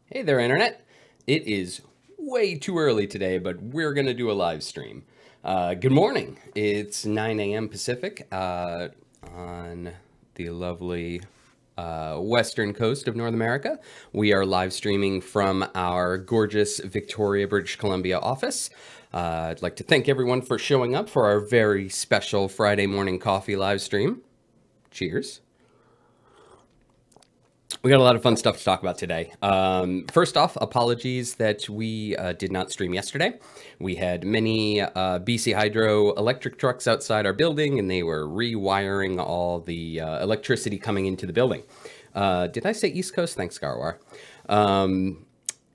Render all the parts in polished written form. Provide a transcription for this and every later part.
Hey there, Internet. It is way too early today, but we're going to do a live stream. Good morning. It's 9 a.m. Pacific on the lovely western coast of North America. We are live streaming from our gorgeous Victoria, British Columbia office. I'd like to thank everyone for showing up for our very special Friday morning coffee live stream. Cheers. We got a lot of fun stuff to talk about today. First off, apologies that we did not stream yesterday. We had many BC Hydro electric trucks outside our building, and they were rewiring all the electricity coming into the building. Did I say East Coast? Thanks, Garwar.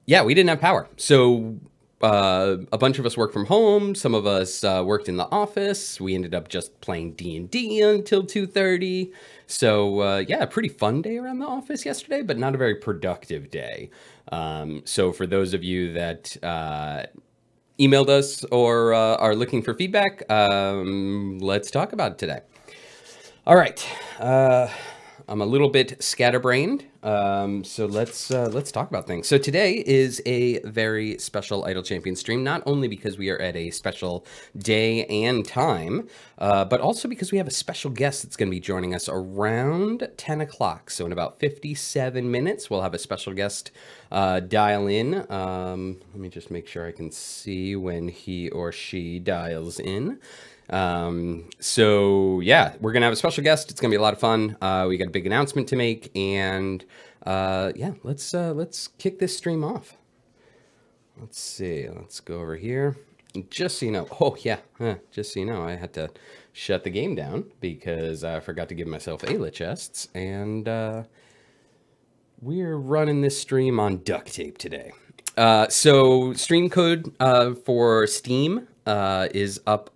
Yeah, we didn't have power. So a bunch of us worked from home. Some of us worked in the office. We ended up just playing D&D until 2:30. So yeah, a pretty fun day around the office yesterday, but not a very productive day. So for those of you that emailed us or are looking for feedback, let's talk about it today. All right. I'm a little bit scatterbrained, so let's talk about things. So today is a very special Idle Champion stream, not only because we are at a special day and time, but also because we have a special guest that's going to be joining us around 10 o'clock. So in about 57 minutes, we'll have a special guest dial in. Let me just make sure I can see when he or she dials in. So yeah, we're gonna have a special guest. It's gonna be a lot of fun. We got a big announcement to make, and yeah, let's kick this stream off. Let's see. Let's go over here. Just so you know, oh yeah, just so you know, I had to shut the game down because I forgot to give myself Ayla chests, and we're running this stream on duct tape today. So stream code for Steam is up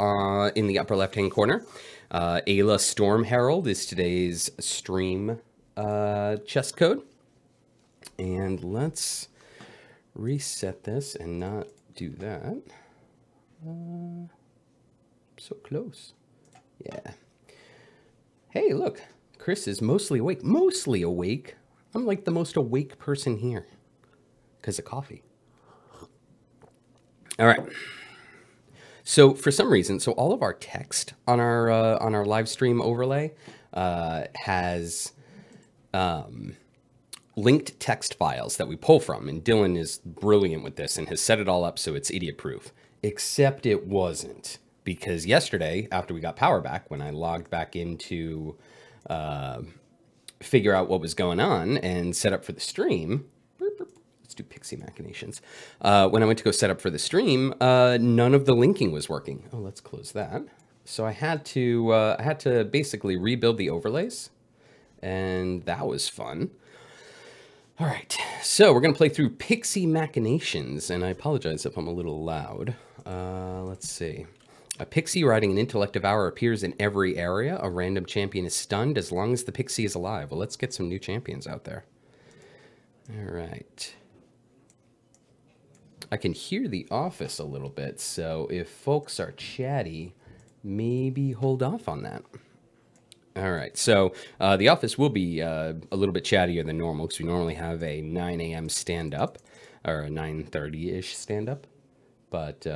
in the upper left-hand corner. Ayla Storm Herald is today's stream chest code. And let's reset this and not do that. So close. Yeah. Hey, look. Chris is mostly awake. Mostly awake. I'm like the most awake person here because of coffee. All right. So for some reason, so all of our text on our live stream overlay has linked text files that we pull from, and Dylan is brilliant with this and has set it all up so it's idiot proof. Except it wasn't, because yesterday after we got power back, when I logged back into figure out what was going on and set up for the stream. Let's do Pixie Machinations. When I went to go set up for the stream, none of the linking was working. Oh, let's close that. So I had to basically rebuild the overlays, and that was fun. All right, so we're gonna play through Pixie Machinations, and I apologize if I'm a little loud. Let's see. A pixie riding an intellect devourer appears in every area. A random champion is stunned as long as the pixie is alive. Well, let's get some new champions out there. All right. I can hear the office a little bit, so if folks are chatty, maybe hold off on that. All right, so the office will be a little bit chattier than normal because we normally have a 9 a.m. stand-up, or a 9:30-ish stand-up, but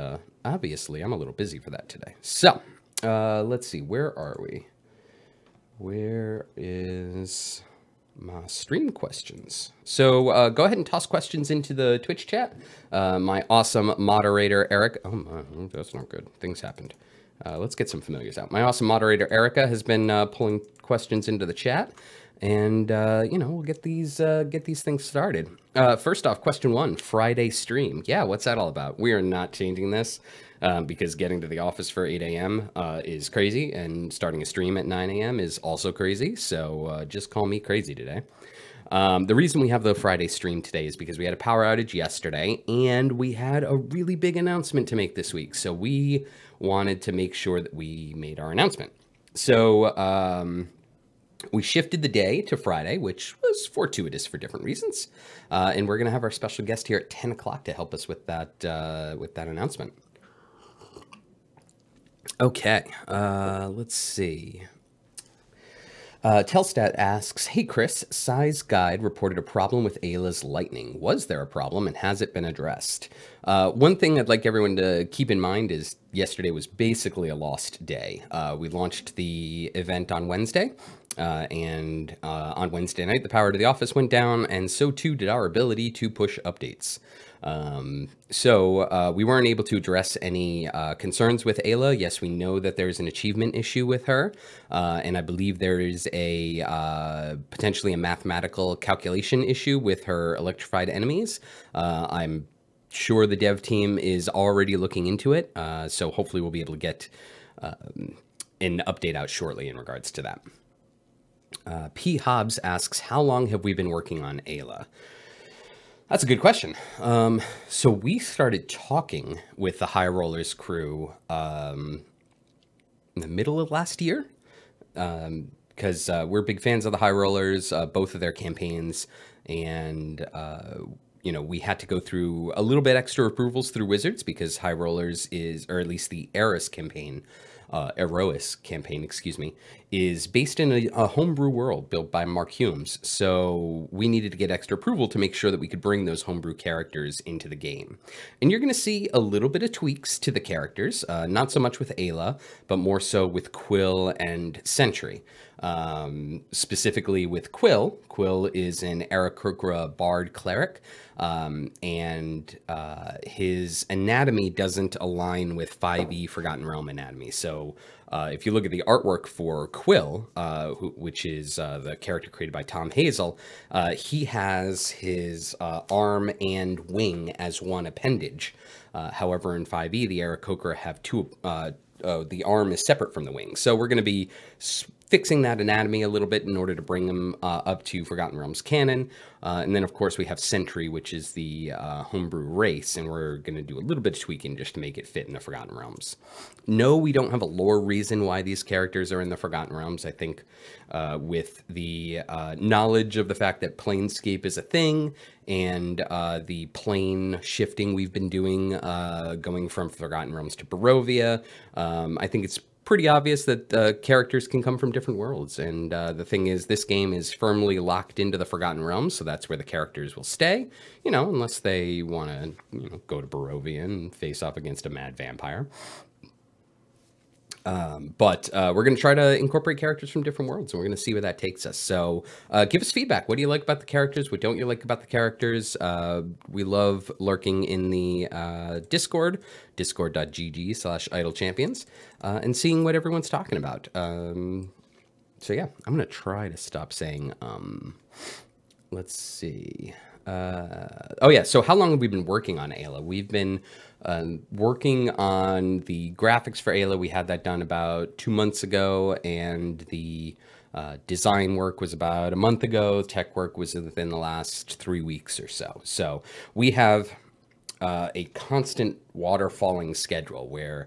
obviously I'm a little busy for that today. So let's see, where are we? Where is my stream questions? So go ahead and toss questions into the Twitch chat. My awesome moderator, Eric. Oh, my, that's not good. Things happened. Let's get some familiars out. My awesome moderator, Erica, has been pulling questions into the chat. And, you know, we'll get these things started. First off, question one, Friday stream. Yeah, what's that all about? We are not changing this because getting to the office for 8 a.m. Is crazy, and starting a stream at 9 a.m. is also crazy. So just call me crazy today. The reason we have the Friday stream today is because we had a power outage yesterday, and we had a really big announcement to make this week. So we wanted to make sure that we made our announcement. So we shifted the day to Friday, which was fortuitous for different reasons. And we're going to have our special guest here at 10 o'clock to help us with that announcement. Okay, let's see. Telstat asks, "Hey Chris, Size Guide reported a problem with Ayla's lightning. Was there a problem, and has it been addressed?" One thing I'd like everyone to keep in mind is yesterday was basically a lost day. We launched the event on Wednesday, and on Wednesday night, the power to the office went down, and so too did our ability to push updates. So we weren't able to address any concerns with Ayla. Yes, we know that there's an achievement issue with her, and I believe there is a potentially a mathematical calculation issue with her electrified enemies. I'm sure the dev team is already looking into it, so hopefully we'll be able to get an update out shortly in regards to that. P. Hobbs asks, "How long have we been working on Ayla?" That's a good question. So we started talking with the High Rollers crew in the middle of last year, because we're big fans of the High Rollers, both of their campaigns, and you know, we had to go through a little bit extra approvals through Wizards because High Rollers is, or at least the Eris campaign, excuse me, is based in a homebrew world built by Mark Humes. So we needed to get extra approval to make sure that we could bring those homebrew characters into the game. And you're going to see a little bit of tweaks to the characters, not so much with Ayla, but more so with Quill and Sentry. Specifically with Quill. Quill is an Aarakocra Bard cleric, and his anatomy doesn't align with 5e Forgotten Realm anatomy. So if you look at the artwork for Quill, which is the character created by Tom Hazel, he has his arm and wing as one appendage. However, in 5e, the Aarakocra have two. The arm is separate from the wing. So we're going to be fixing that anatomy a little bit in order to bring them up to Forgotten Realms canon. And then, of course, we have Sentry, which is the homebrew race, and we're going to do a little bit of tweaking just to make it fit in the Forgotten Realms. No, we don't have a lore reason why these characters are in the Forgotten Realms. I think with the knowledge of the fact that Planescape is a thing and the plane shifting we've been doing, going from Forgotten Realms to Barovia, I think it's pretty obvious that characters can come from different worlds. And the thing is, this game is firmly locked into the Forgotten Realms, so that's where the characters will stay, you know, unless they want to, you know, go to Barovia and face off against a mad vampire. But we're going to try to incorporate characters from different worlds, and we're going to see where that takes us. So give us feedback. What do you like about the characters? What don't you like about the characters? We love lurking in the Discord, discord.gg/idlechampions, and seeing what everyone's talking about. So yeah, I'm going to try to stop saying, let's see. Oh yeah, so how long have we been working on Ayla? We've been working on the graphics for Ayla. We had that done about 2 months ago, and the design work was about a month ago. Tech work was within the last 3 weeks or so. So we have a constant waterfalling schedule where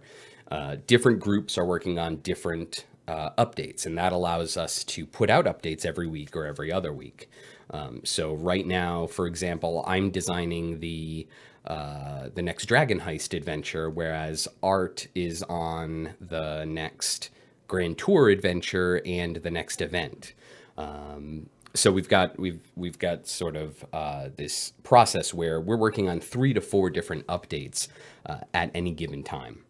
different groups are working on different updates, and that allows us to put out updates every week or every other week. So right now, for example, I'm designing the next Dragon Heist adventure, whereas Art is on the next Grand Tour adventure and the next event. So we've got sort of this process where we're working on 3 to 4 different updates at any given time.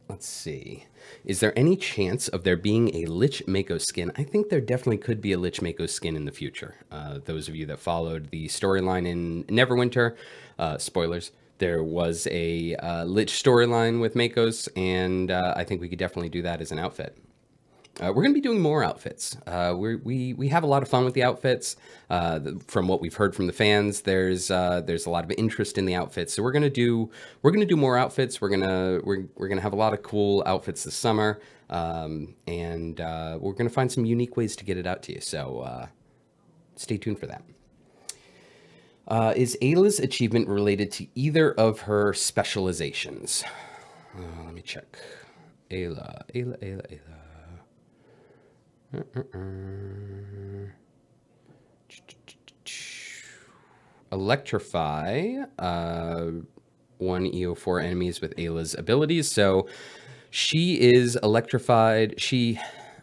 Let's see. Is there any chance of there being a Lich Mako skin? I think there definitely could be a Lich Mako skin in the future. Those of you that followed the storyline in Neverwinter, spoilers, there was a Lich storyline with Makos, and I think we could definitely do that as an outfit. We're going to be doing more outfits. We have a lot of fun with the outfits. From what we've heard from the fans, there's a lot of interest in the outfits. So we're going to do more outfits. We're gonna have a lot of cool outfits this summer, and we're gonna find some unique ways to get it out to you. So stay tuned for that. Is Ayla's achievement related to either of her specializations? Let me check. Ayla. Electrify 1 EO4 enemies with Ayla's abilities. So she is electrified.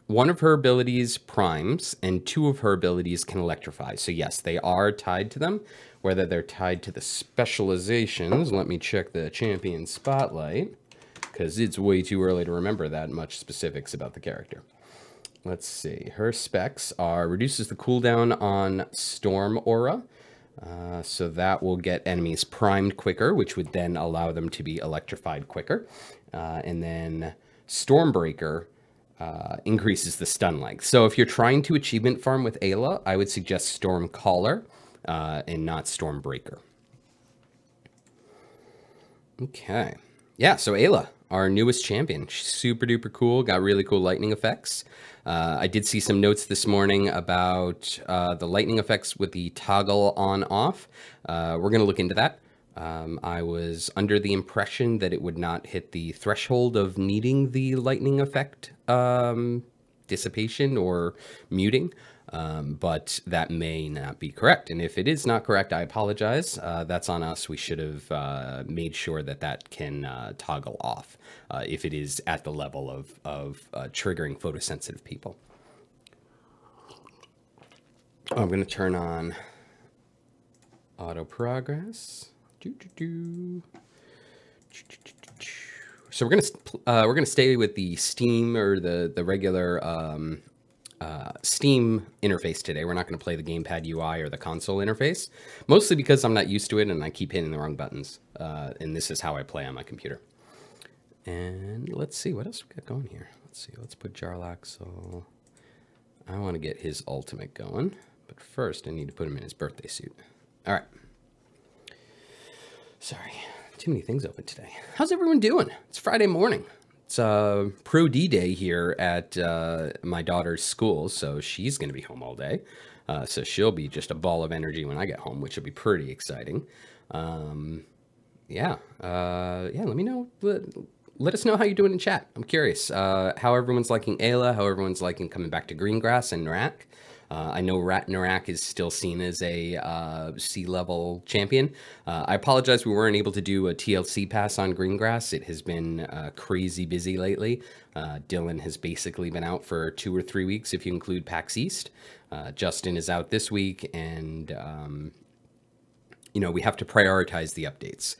one of her abilities primes, and two of her abilities can electrify. So yes, they are tied to them. Whether they're tied to the specializations, let me check the champion spotlight, because it's way too early to remember that much specifics about the character. Let's see. Her specs are reduces the cooldown on Storm Aura. So that will get enemies primed quicker, which would then allow them to be electrified quicker. And then Stormbreaker increases the stun length. So if you're trying to achievement farm with Ayla, I would suggest Stormcaller and not Stormbreaker. Okay. Yeah, so Ayla, our newest champion. She's super duper cool, got really cool lightning effects. I did see some notes this morning about the lightning effects with the toggle on off. We're going to look into that. I was under the impression that it would not hit the threshold of needing the lightning effect dissipation or muting, but that may not be correct. And if it is not correct, I apologize. That's on us. We should have made sure that that can toggle off if it is at the level of triggering photosensitive people. I'm going to turn on auto progress. So we're gonna stay with the Steam or the regular Steam interface today. We're not going to play the gamepad UI or the console interface, mostly because I'm not used to it and I keep hitting the wrong buttons. And this is how I play on my computer. And let's see what else we got going here. Let's see. Let's put Jarlaxle. I want to get his ultimate going, but first I need to put him in his birthday suit. All right. Sorry, too many things open today. How's everyone doing? It's Friday morning. It's Pro D Day here at my daughter's school, so she's going to be home all day. So she'll be just a ball of energy when I get home, which will be pretty exciting. Yeah, let me know. Let us know how you're doing in chat. I'm curious how everyone's liking Ayla, how everyone's liking coming back to Greengrass and Narak. I know Narak is still seen as a C-level champion. I apologize we weren't able to do a TLC pass on Greengrass. It has been crazy busy lately. Dylan has basically been out for 2 or 3 weeks if you include PAX East. Justin is out this week, and you know, we have to prioritize the updates.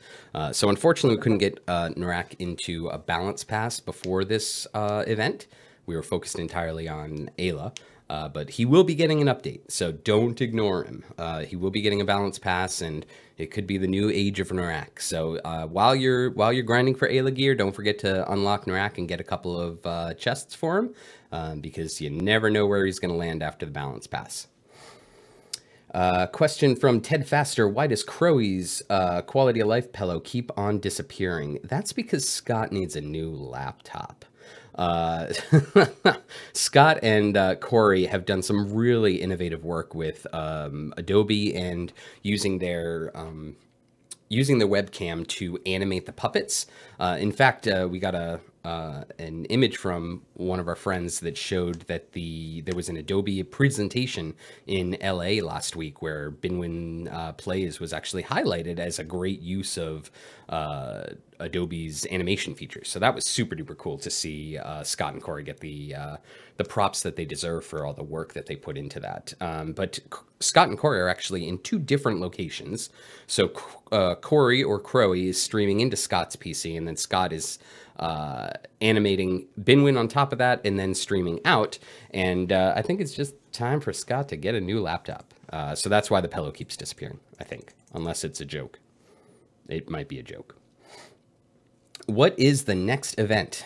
So unfortunately, we couldn't get Narak into a balance pass before this event. We were focused entirely on Ayla. But he will be getting an update, so don't ignore him. He will be getting a balance pass, and it could be the new age of Narak. So while you're grinding for Ayla gear, don't forget to unlock Narak and get a couple of chests for him, because you never know where he's going to land after the balance pass. Question from Ted Faster: why does Crowey's quality of life pillow keep on disappearing? That's because Scott needs a new laptop. Scott and Corey have done some really innovative work with Adobe and using their webcam to animate the puppets. In fact, we got an image from one of our friends that showed that there was an Adobe presentation in LA last week where Binwin Plays was actually highlighted as a great use of Adobe's animation features. So that was super duper cool to see Scott and Corey get the props that they deserve for all the work that they put into that. But Scott and Corey are actually in 2 different locations. So Corey or Crowey is streaming into Scott's PC, and then Scott is animating Binwin on top of that and then streaming out. And I think it's just time for Scott to get a new laptop. So that's why the pillow keeps disappearing, I think, unless it's a joke. It might be a joke. What is the next event?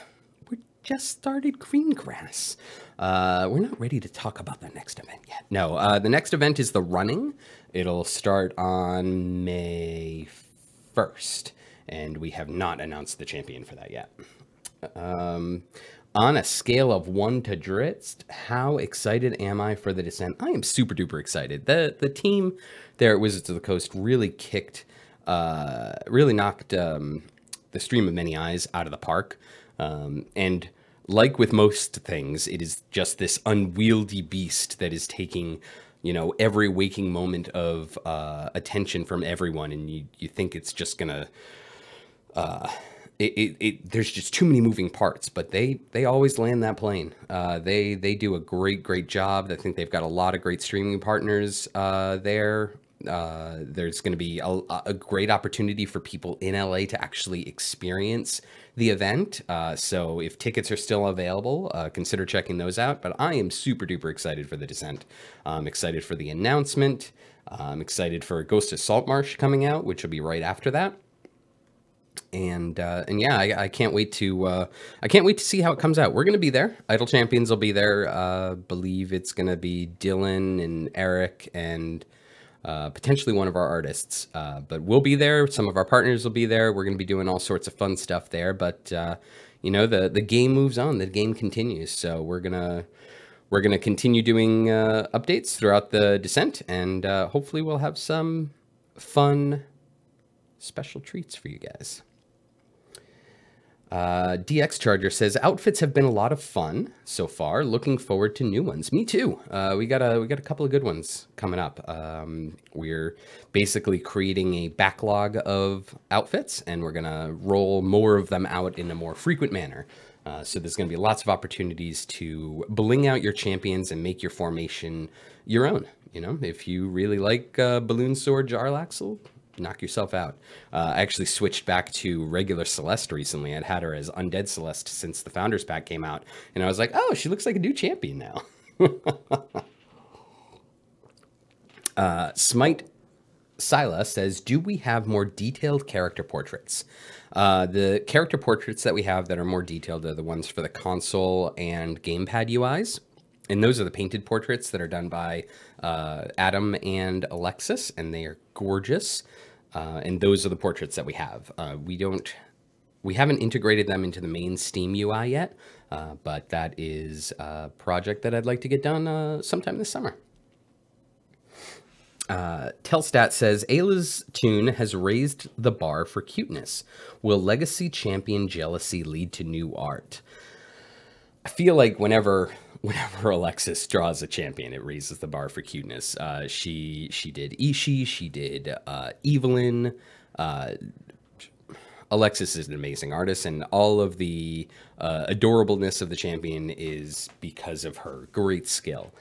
We just started Greengrass. We're not ready to talk about the next event yet. No, the next event is the running. It'll start on May 1st, and we have not announced the champion for that yet. On a scale of 1 to Dritz, how excited am I for the descent? I am super duper excited. The team there at Wizards of the Coast really knocked the Stream of Many Eyes out of the park. And like with most things, it is just this unwieldy beast that is taking, you know, every waking moment of attention from everyone. And you think it's just gonna there's just too many moving parts, but they always land that plane. They do a great job. I think they've got a lot of great streaming partners there. There's going to be a great opportunity for people in LA to actually experience the event. So if tickets are still available, consider checking those out. But I am super duper excited for the Descent. I'm excited for the announcement. I'm excited for Ghost of Saltmarsh coming out, which will be right after that. And yeah, I can't wait to see how it comes out. We're gonna be there. Idle Champions will be there. Believe it's gonna be Dylan and Eric and potentially one of our artists. But we'll be there. Some of our partners will be there. We're gonna be doing all sorts of fun stuff there. But you know, the game moves on. The game continues. So we're gonna continue doing updates throughout the Descent, and hopefully we'll have some fun special treats for you guys. DX Charger says outfits have been a lot of fun so far. Looking forward to new ones. Me too. We got a couple of good ones coming up. We're basically creating a backlog of outfits, and we're gonna roll more of them out in a more frequent manner. So there's going to be lots of opportunities to bling out your champions and make your formation your own. You know, if you really like Balloon Sword Jarlaxle, knock yourself out. I actually switched back to regular Celeste recently. I'd had her as Undead Celeste since the Founders Pack came out, and I was like, oh, she looks like a new champion now. Smite Sila says, do we have more detailed character portraits? The character portraits that we have that are more detailed are the ones for the console and gamepad UIs. And those are the painted portraits that are done by Adam and Alexis, and they are gorgeous. And those are the portraits that we have. We haven't integrated them into the main Steam UI yet, but that is a project that I'd like to get done sometime this summer. Telstat says, Ayla's tune has raised the bar for cuteness. Will Legacy Champion jealousy lead to new art? I feel like whenever Alexis draws a champion, it raises the bar for cuteness. She did Ishii, she did Evelyn. Alexis is an amazing artist, and all of the adorableness of the champion is because of her great skill.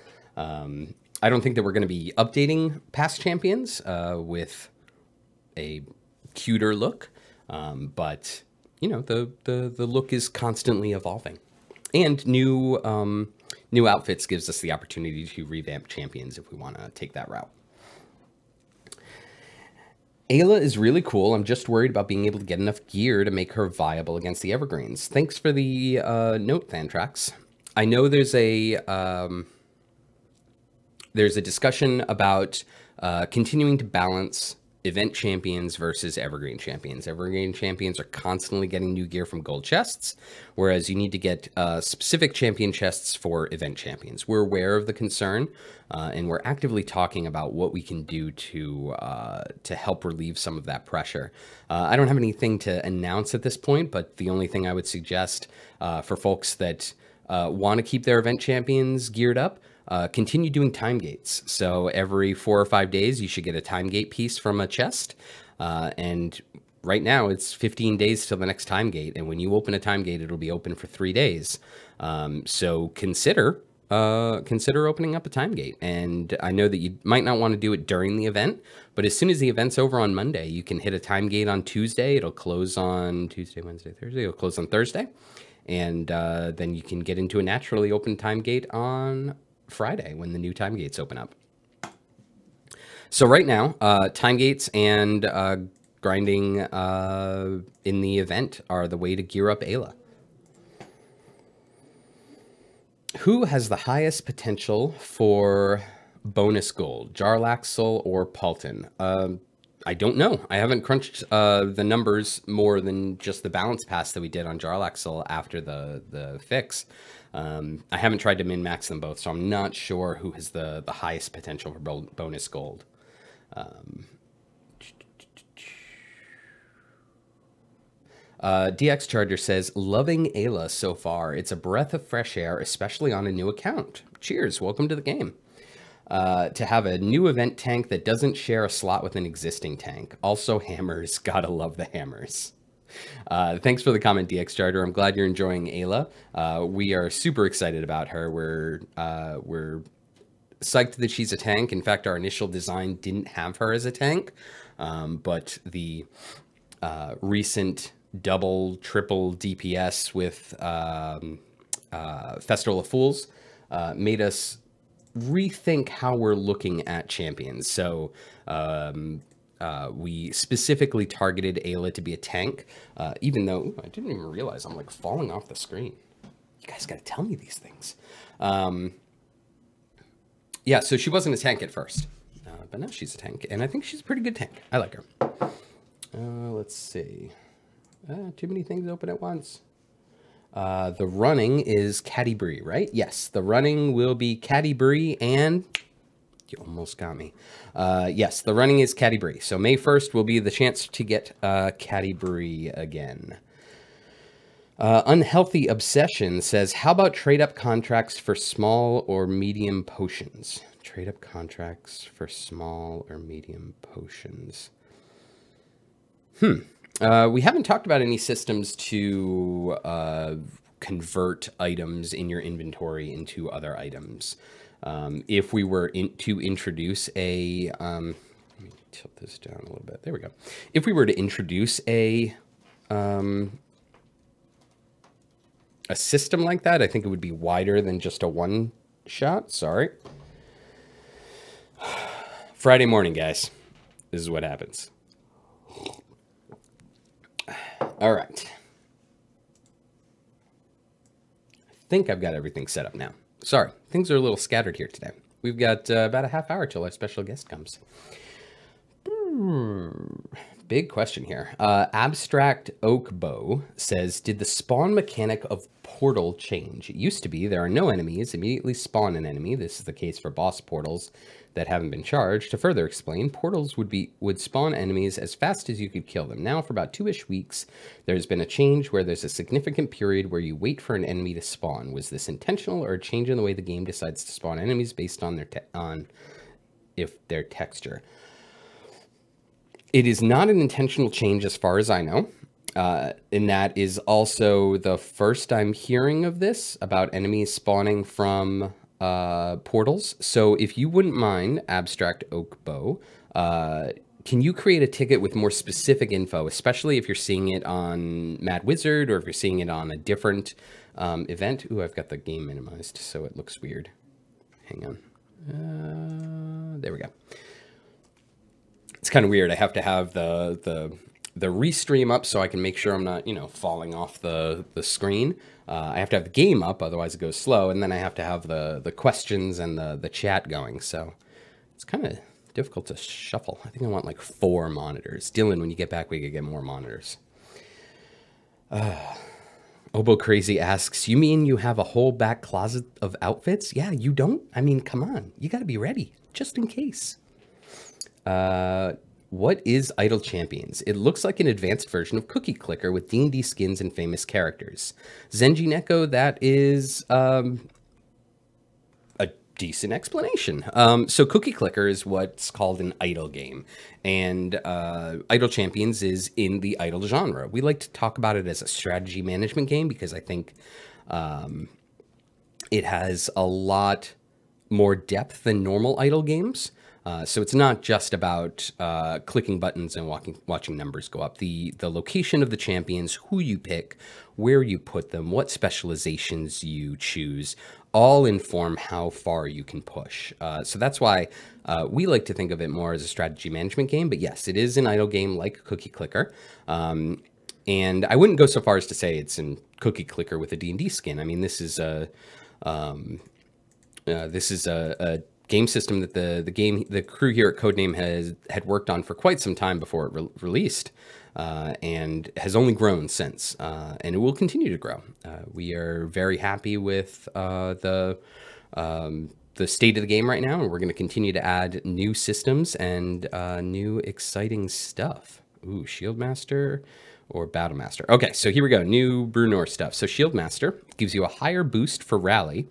I don't think that we're going to be updating past champions with a cuter look, but you know, the look is constantly evolving, and new outfits gives us the opportunity to revamp champions if we want to take that route. Ayla is really cool. I'm just worried about being able to get enough gear to make her viable against the Evergreens. Thanks for the note, Thantrax. I know there's a discussion about continuing to balance event champions versus evergreen champions. Evergreen champions are constantly getting new gear from gold chests, whereas you need to get specific champion chests for event champions. We're aware of the concern, and we're actively talking about what we can do to help relieve some of that pressure. I don't have anything to announce at this point, but the only thing I would suggest for folks that want to keep their event champions geared up, continue doing time gates. So every 4 or 5 days, you should get a time gate piece from a chest. And right now it's 15 days till the next time gate. And when you open a time gate, it'll be open for 3 days. So consider opening up a time gate. And I know that you might not want to do it during the event, but as soon as the event's over on Monday, you can hit a time gate on Tuesday. It'll close on Tuesday, Wednesday, Thursday. It'll close on Thursday. And then you can get into a naturally open time gate on Friday when the new time gates open up. So right now, time gates and grinding in the event are the way to gear up Ayla. Who has the highest potential for bonus gold, Jarlaxle or Paulton? I don't know. I haven't crunched the numbers more than just the balance pass that we did on Jarlaxle after the fix. I haven't tried to min-max them both, so I'm not sure who has the highest potential for bonus gold. DX Charger says, loving Ayla so far. It's a breath of fresh air, especially on a new account. Cheers. Welcome to the game. To have a new event tank that doesn't share a slot with an existing tank. Also hammers. Gotta love the hammers. Thanks for the comment, DX Charter. I'm glad you're enjoying Ayla. We are super excited about her. We're psyched that she's a tank. In fact, our initial design didn't have her as a tank, but the recent double, triple DPS with Festival of Fools made us rethink how we're looking at champions. So we specifically targeted Ayla to be a tank, even though I didn't even realize I'm like falling off the screen. You guys got to tell me these things. Yeah, so she wasn't a tank at first, but now she's a tank, and I think she's a pretty good tank. I like her. Let's see. Too many things open at once. The running is Caddy Bree, right? Yes, the running will be Caddy Bree, and you almost got me. Yes, the running is Caddy Bree. So May 1st will be the chance to get Caddy Bree again. Unhealthy Obsession says, how about trade-up contracts for small or medium potions? Trade-up contracts for small or medium potions. We haven't talked about any systems to convert items in your inventory into other items. If we were to introduce a... let me tilt this down a little bit. There we go. If we were to introduce a system like that, I think it would be wider than just a one shot. Sorry. Friday morning, guys. This is what happens. All right. I think I've got everything set up now. Sorry, things are a little scattered here today. We've got about a half hour till our special guest comes. Big question here. Abstract Oak Bow says, did the spawn mechanic of Portal change? It used to be there are no enemies, immediately spawn an enemy. This is the case for boss portals that haven't been charged. To further explain, portals would spawn enemies as fast as you could kill them. Now, for about 2-ish weeks, there's been a change where there's a significant period where you wait for an enemy to spawn. Was this intentional or a change in the way the game decides to spawn enemies based on their texture? It is not an intentional change as far as I know. And that is also the first I'm hearing of this, about enemies spawning from portals. So if you wouldn't mind, Abstract Oak Bow, can you create a ticket with more specific info, especially if you're seeing it on Mad Wizard or if you're seeing it on a different event? Ooh, I've got the game minimized, so it looks weird. Hang on. There we go. It's kind of weird. I have to have the restream up so I can make sure I'm not, falling off the screen. I have to have the game up, otherwise it goes slow, and then I have to have the questions and the chat going. So it's kind of difficult to shuffle. I think I want like 4 monitors. Dylan, when you get back, we could get more monitors. Obo Crazy asks, you mean you have a whole back closet of outfits? Yeah, you don't? I mean, come on. You got to be ready, just in case. What is Idle Champions? It looks like an advanced version of Cookie Clicker with D&D skins and famous characters. Zenji Neko, that is a decent explanation. So Cookie Clicker is what's called an idle game, and Idle Champions is in the idle genre. We like to talk about it as a strategy management game because I think it has a lot more depth than normal idle games. So it's not just about clicking buttons and watching numbers go up. The location of the champions, who you pick, where you put them, what specializations you choose, all inform how far you can push. So that's why we like to think of it more as a strategy management game. But yes, it is an idle game like Cookie Clicker. And I wouldn't go so far as to say it's in Cookie Clicker with a D&D skin. I mean, this is a game system that the crew here at Codename had worked on for quite some time before it released, and has only grown since, and it will continue to grow. We are very happy with the state of the game right now, and we're going to continue to add new systems and new exciting stuff. Ooh, Shieldmaster or Battlemaster. Okay, so here we go. New Bruenor stuff. So Shieldmaster gives you a higher boost for rally,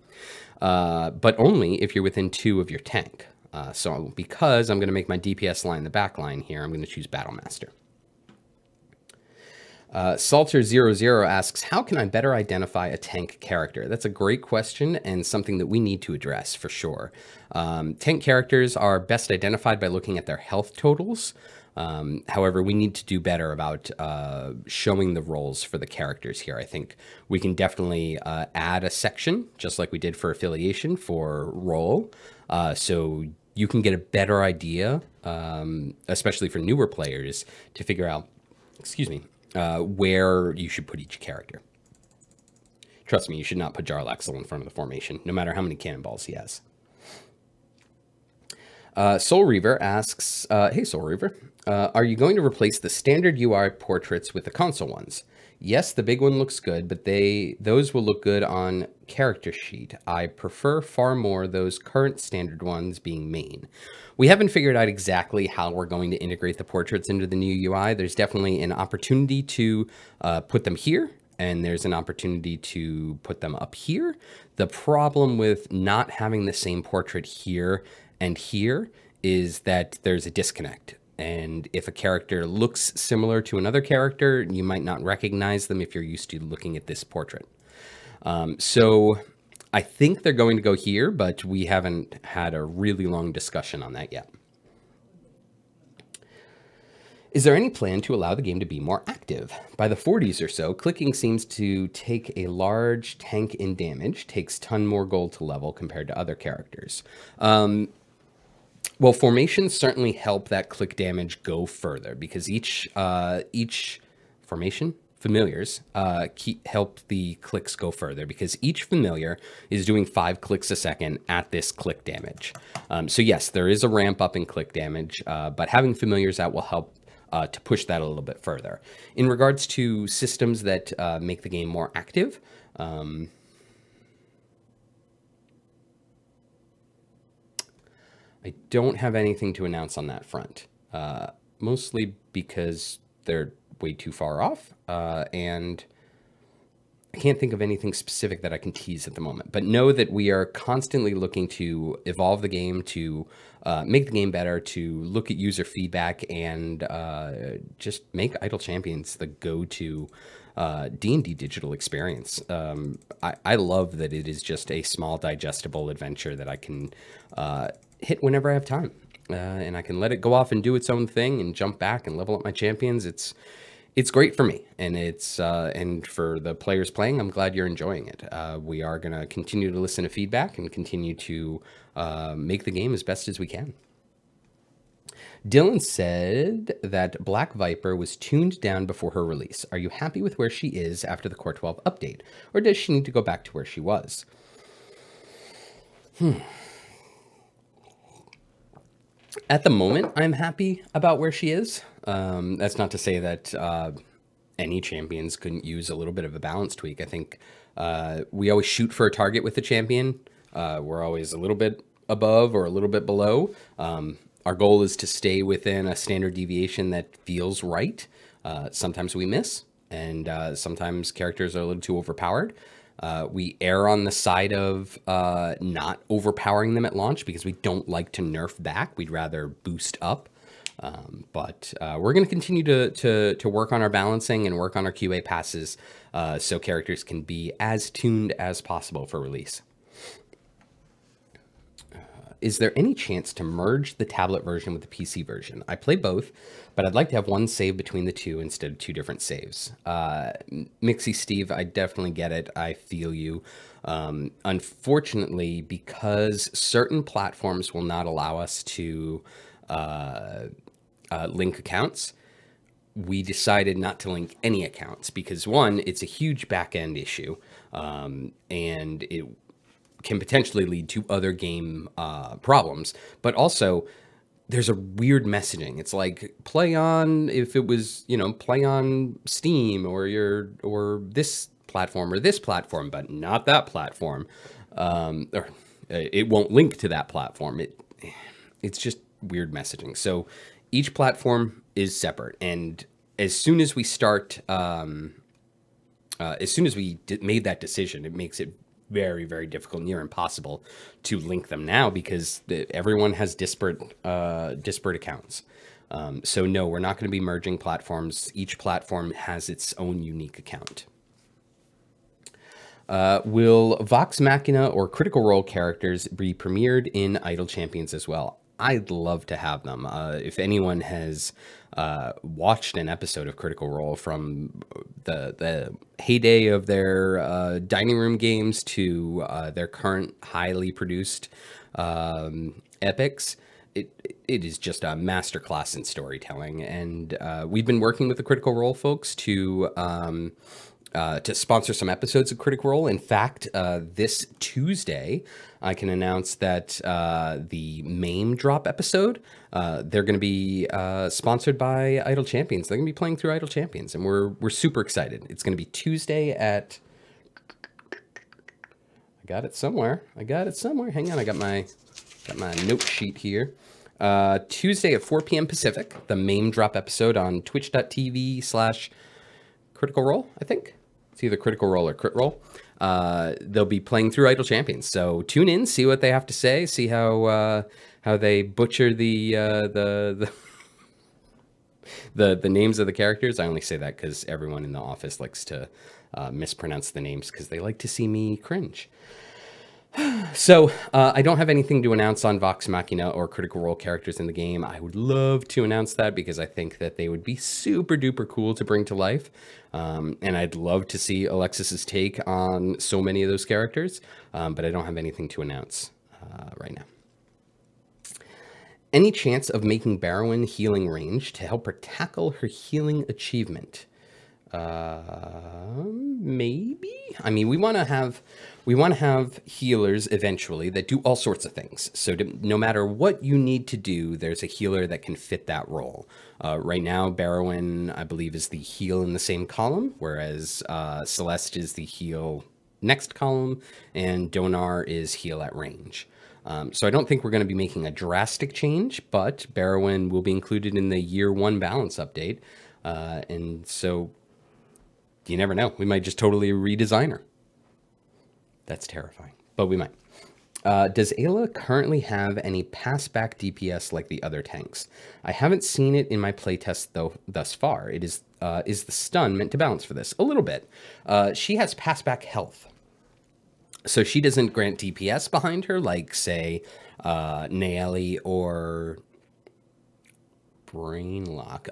but only if you're within 2 of your tank. So because I'm going to make my DPS line the back line here, I'm going to choose Battlemaster. Salter00 asks, how can I better identify a tank character? That's a great question and something that we need to address for sure. Tank characters are best identified by looking at their health totals. However, we need to do better about showing the roles for the characters here. I think we can definitely add a section, just like we did for affiliation, for role, so you can get a better idea, especially for newer players, to figure out, excuse me, where you should put each character. Trust me, you should not put Jarlaxle in front of the formation, no matter how many cannonballs he has. Soul Reaver asks, hey Soul Reaver, are you going to replace the standard UI portraits with the console ones? Yes, the big one looks good, but those will look good on character sheet. I prefer far more those current standard ones being main. We haven't figured out exactly how we're going to integrate the portraits into the new UI. There's definitely an opportunity to put them here, and there's an opportunity to put them up here. The problem with not having the same portrait here and here is that there's a disconnect. And if a character looks similar to another character, you might not recognize them if you're used to looking at this portrait. So I think they're going to go here, but we haven't had a really long discussion on that yet. Is there any plan to allow the game to be more active? By the 40s or so, clicking seems to take a large tank in damage, takes ton more gold to level compared to other characters. Well, formations certainly help that click damage go further because each formation, familiars, help the clicks go further because each familiar is doing 5 clicks a second at this click damage. So yes, there is a ramp up in click damage, but having familiars out will help to push that a little bit further. In regards to systems that make the game more active, I don't have anything to announce on that front, mostly because they're way too far off, and I can't think of anything specific that I can tease at the moment. But know that we are constantly looking to evolve the game, to make the game better, to look at user feedback, and just make Idle Champions the go-to D&D digital experience. I love that it is just a small, digestible adventure that I can hit whenever I have time, and I can let it go off and do its own thing and jump back and level up my champions. It's great for me, and it's and for the players playing, I'm glad you're enjoying it. We are going to continue to listen to feedback and continue to make the game as best as we can. Dylan said that Black Viper was tuned down before her release. Are you happy with where she is after the Core 12 update, or does she need to go back to where she was? At the moment, I'm happy about where she is. That's not to say that any champions couldn't use a little bit of a balance tweak. I think we always shoot for a target with the champion. We're always a little bit above or a little bit below. Our goal is to stay within a standard deviation that feels right. Sometimes we miss, and sometimes characters are a little too overpowered. We err on the side of not overpowering them at launch because we don't like to nerf back. We'd rather boost up. But we're going to continue to work on our balancing and work on our QA passes so characters can be as tuned as possible for release. Is there any chance to merge the tablet version with the PC version? I play both, but I'd like to have one save between the two instead of 2 different saves. Mixie Steve, I definitely get it. I feel you. Unfortunately, because certain platforms will not allow us to link accounts, we decided not to link any accounts because, one, it's a huge back-end issue, and it can potentially lead to other game problems, but also there's a weird messaging. It's like play on, if it was, you know, play on Steam or this platform, but not that platform, or it won't link to that platform. It's just weird messaging. So each platform is separate, and as soon as we start, as soon as we made that decision, it makes it very, very difficult, near impossible to link them now because everyone has disparate accounts. So no, we're not going to be merging platforms. Each platform has its own unique account. Will Vox Machina or Critical Role characters be premiered in Idle Champions as well? I'd love to have them. If anyone has watched an episode of Critical Role from the heyday of their dining room games to their current highly produced epics, it is just a masterclass in storytelling. And we've been working with the Critical Role folks to sponsor some episodes of Critical Role. In fact, this Tuesday, I can announce that the MAME drop episode, they're going to be sponsored by Idle Champions. They're going to be playing through Idle Champions, and we're super excited. It's going to be Tuesday at... I got it somewhere. Hang on, I got my note sheet here. Tuesday at 4 p.m. Pacific, the MAME drop episode on twitch.tv/Critical Role, I think. It's either Critical Role or Crit Role. They'll be playing through Idle Champions. So tune in, see what they have to say, see how they butcher the names of the characters. I only say that because everyone in the office likes to mispronounce the names because they like to see me cringe. So I don't have anything to announce on Vox Machina or Critical Role characters in the game. I would love to announce that because I think that they would be super duper cool to bring to life. And I'd love to see Alexis's take on so many of those characters, but I don't have anything to announce right now. Any chance of making Barrowyn healing range to help her tackle her healing achievement? Maybe. I mean, we want to have healers eventually that do all sorts of things. So no matter what you need to do, there's a healer that can fit that role. Right now, Barrowyn, I believe, is the heal in the same column, whereas Celeste is the heal next column, and Donar is heal at range. So I don't think we're going to be making a drastic change, but Barrowyn will be included in the year 1 balance update. And so you never know. We might just totally redesign her. That's terrifying, but we might. Does Ayla currently have any passback DPS like the other tanks? I haven't seen it in my playtest though thus far. Is the stun meant to balance for this? A little bit. She has passback health. So she doesn't grant DPS behind her like, say, Naeli or Brainlock,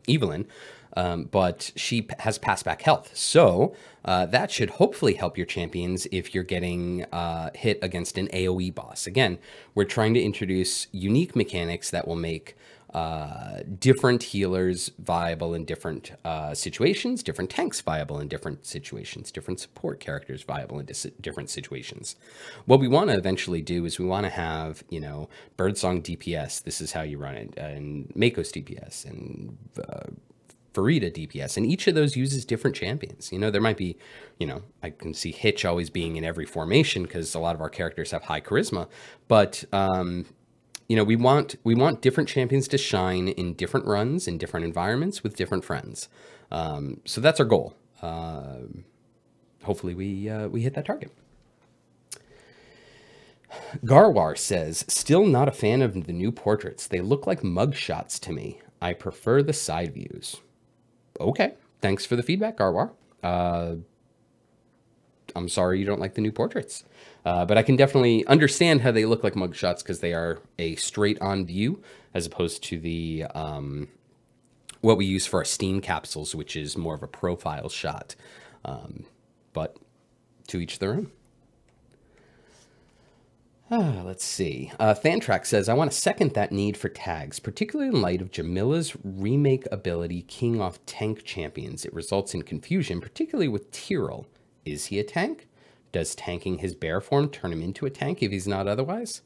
Evelyn. But she has passback health. So that should hopefully help your champions if you're getting hit against an AoE boss. Again, we're trying to introduce unique mechanics that will make different healers viable in different situations, different tanks viable in different situations, different support characters viable in different situations. What we want to eventually do is we want to have, you know, Birdsong DPS, this is how you run it, and Mako's DPS, and Farida DPS, and each of those uses different champions. You know, there might be, you know, I can see Hitch always being in every formation because a lot of our characters have high charisma, but you know, we want different champions to shine in different runs, in different environments, with different friends. So that's our goal. Hopefully we hit that target. Garwar says, still not a fan of the new portraits. They look like mugshots to me. I prefer the side views. Okay, thanks for the feedback, Garwar. I'm sorry you don't like the new portraits. But I can definitely understand how they look like mugshots because they are a straight-on view as opposed to the what we use for our Steam capsules, which is more of a profile shot. But to each their own. Let's see. Thantrax says, I want to second that need for tags, particularly in light of Jamila's remake ability keying off tank champions. It results in confusion, particularly with Tyrell. Is he a tank? Does tanking his bear form turn him into a tank if he's not otherwise?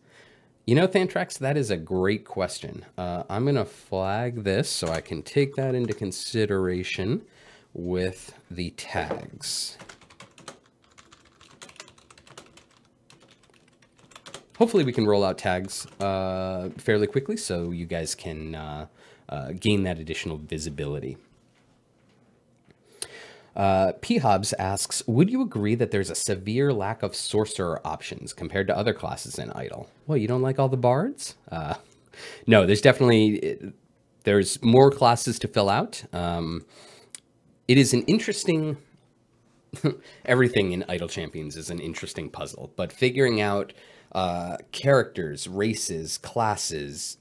You know, Thantrax, that is a great question. I'm going to flag this so I can take that into consideration with the tags. Hopefully we can roll out tags fairly quickly so you guys can gain that additional visibility. P-Hobbs asks, would you agree that there's a severe lack of sorcerer options compared to other classes in Idle? Well, you don't like all the bards? No, there's definitely... there's more classes to fill out. It is an interesting. Everything in Idle Champions is an interesting puzzle, but figuring out characters, races, classes,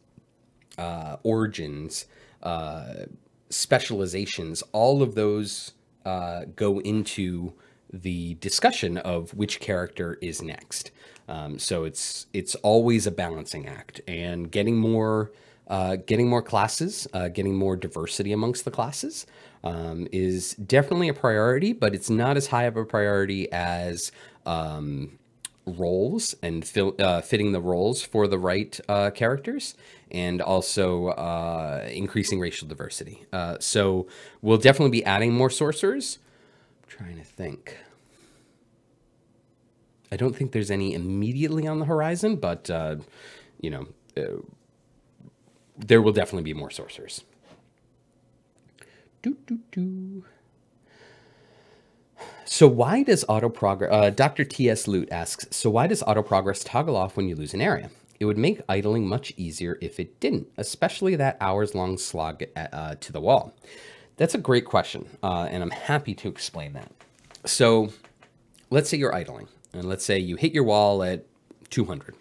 origins, specializations, all of those go into the discussion of which character is next. So it's always a balancing act, and getting more classes, getting more diversity amongst the classes is definitely a priority, but it's not as high of a priority as roles and fitting the roles for the right characters, and also increasing racial diversity. So we'll definitely be adding more sorcerers. I'm trying to think. I don't think there's any immediately on the horizon, but you know, there will definitely be more sorcerers. So why does auto progress? Dr. T.S. Loot asks, so why does auto progress toggle off when you lose an area? It would make idling much easier if it didn't, especially that hours-long slog to the wall. That's a great question, and I'm happy to explain that. So let's say you're idling, and let's say you hit your wall at 200.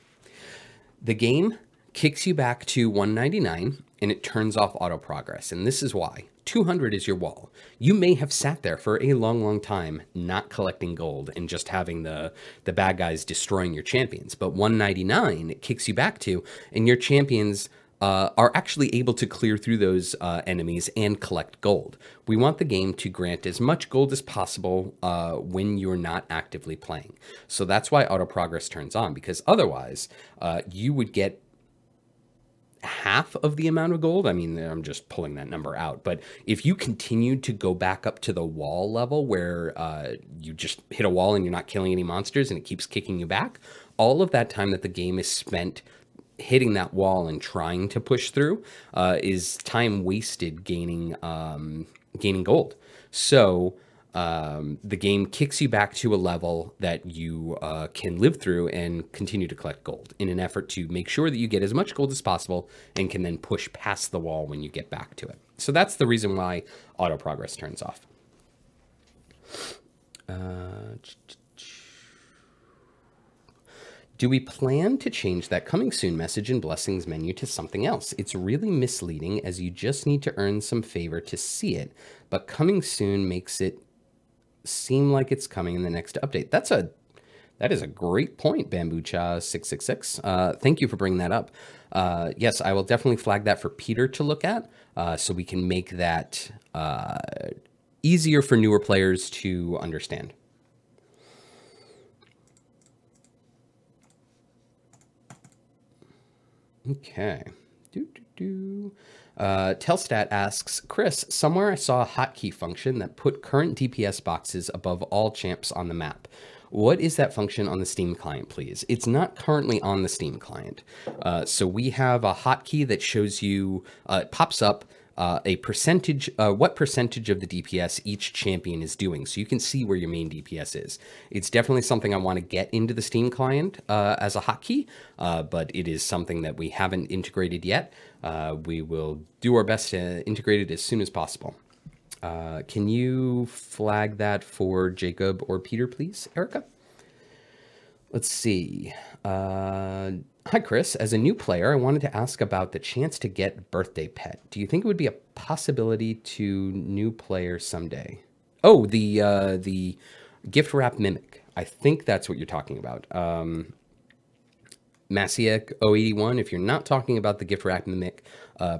The game kicks you back to 199, and it turns off auto progress, and this is why. 200 is your wall. You may have sat there for a long, long time not collecting gold and just having the bad guys destroying your champions. But 199 it kicks you back to, and your champions are actually able to clear through those enemies and collect gold. We want the game to grant as much gold as possible when you're not actively playing. So that's why auto progress turns on, because otherwise you would get half of the amount of gold. I mean, I'm just pulling that number out, but if you continue to go back up to the wall level where you just hit a wall and you're not killing any monsters and it keeps kicking you back, all of that time that the game is spent hitting that wall and trying to push through is time wasted gaining gold. So the game kicks you back to a level that you can live through and continue to collect gold in an effort to make sure that you get as much gold as possible and can then push past the wall when you get back to it. So that's the reason why auto progress turns off. Do we plan to change that coming soon message in Blessings menu to something else? It's really misleading, as you just need to earn some favor to see it, but coming soon makes it seem like it's coming in the next update. That is a great point, Bambucha666. Thank you for bringing that up. Yes, I will definitely flag that for Peter to look at, so we can make that easier for newer players to understand. Okay. Telstat asks, Chris, somewhere I saw a hotkey function that put current DPS boxes above all champs on the map. What is that function on the Steam client, please? It's not currently on the Steam client. So we have a hotkey that shows you, it pops up a percentage, what percentage of the DPS each champion is doing. So you can see where your main DPS is. It's definitely something I want to get into the Steam client as a hotkey, but it is something that we haven't integrated yet. We will do our best to integrate it as soon as possible. Can you flag that for Jacob or Peter, please, Erica? Let's see. Hi, Chris. As a new player, I wanted to ask about the chance to get birthday pet. Do you think it would be a possibility to new players someday? Oh, the gift wrap mimic. I think that's what you're talking about. Masiek081, if you're not talking about the gift wrap mimic,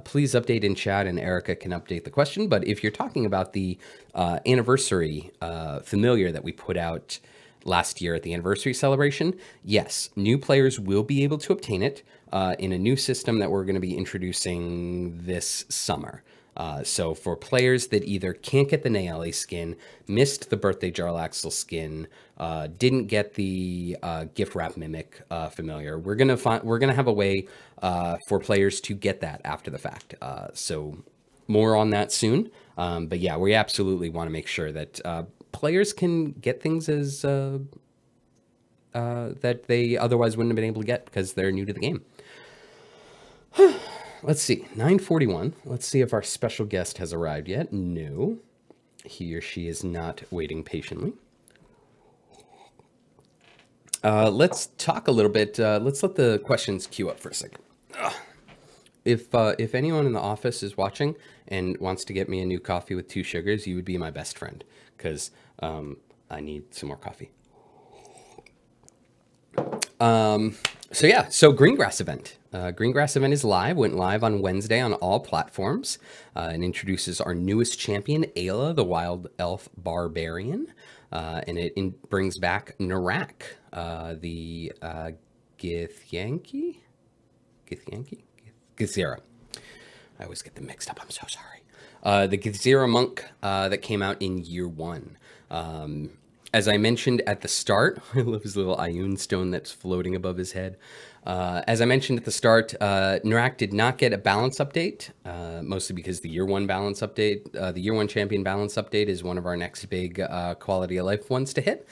please update in chat and Erica can update the question. But if you're talking about the anniversary familiar that we put out last year at the anniversary celebration, yes, new players will be able to obtain it in a new system that we're going to be introducing this summer. So for players that either can't get the Nayeli skin, missed the birthday Jarlaxle skin, didn't get the gift wrap mimic familiar, we're gonna have a way for players to get that after the fact. So more on that soon. But yeah, we absolutely want to make sure that players can get things as that they otherwise wouldn't have been able to get because they're new to the game. let's see, 9:41. Let's see if our special guest has arrived yet. No, he or she is not waiting patiently. Let's talk a little bit. Let's let the questions queue up for a second. If anyone in the office is watching and wants to get me a new coffee with 2 sugars, you would be my best friend, because I need some more coffee. So yeah, so Greengrass event. Greengrass event is live, went live on Wednesday on all platforms, and introduces our newest champion, Ayla, the Wild Elf Barbarian. And it brings back Narak, the Githyanki? Githzera. I always get them mixed up, I'm so sorry. The Githzera monk that came out in year 1. As I mentioned at the start, I love his little Ioun stone that's floating above his head. As I mentioned at the start, Narak did not get a balance update, mostly because the year 1 balance update, the year 1 champion balance update is one of our next big quality of life ones to hit.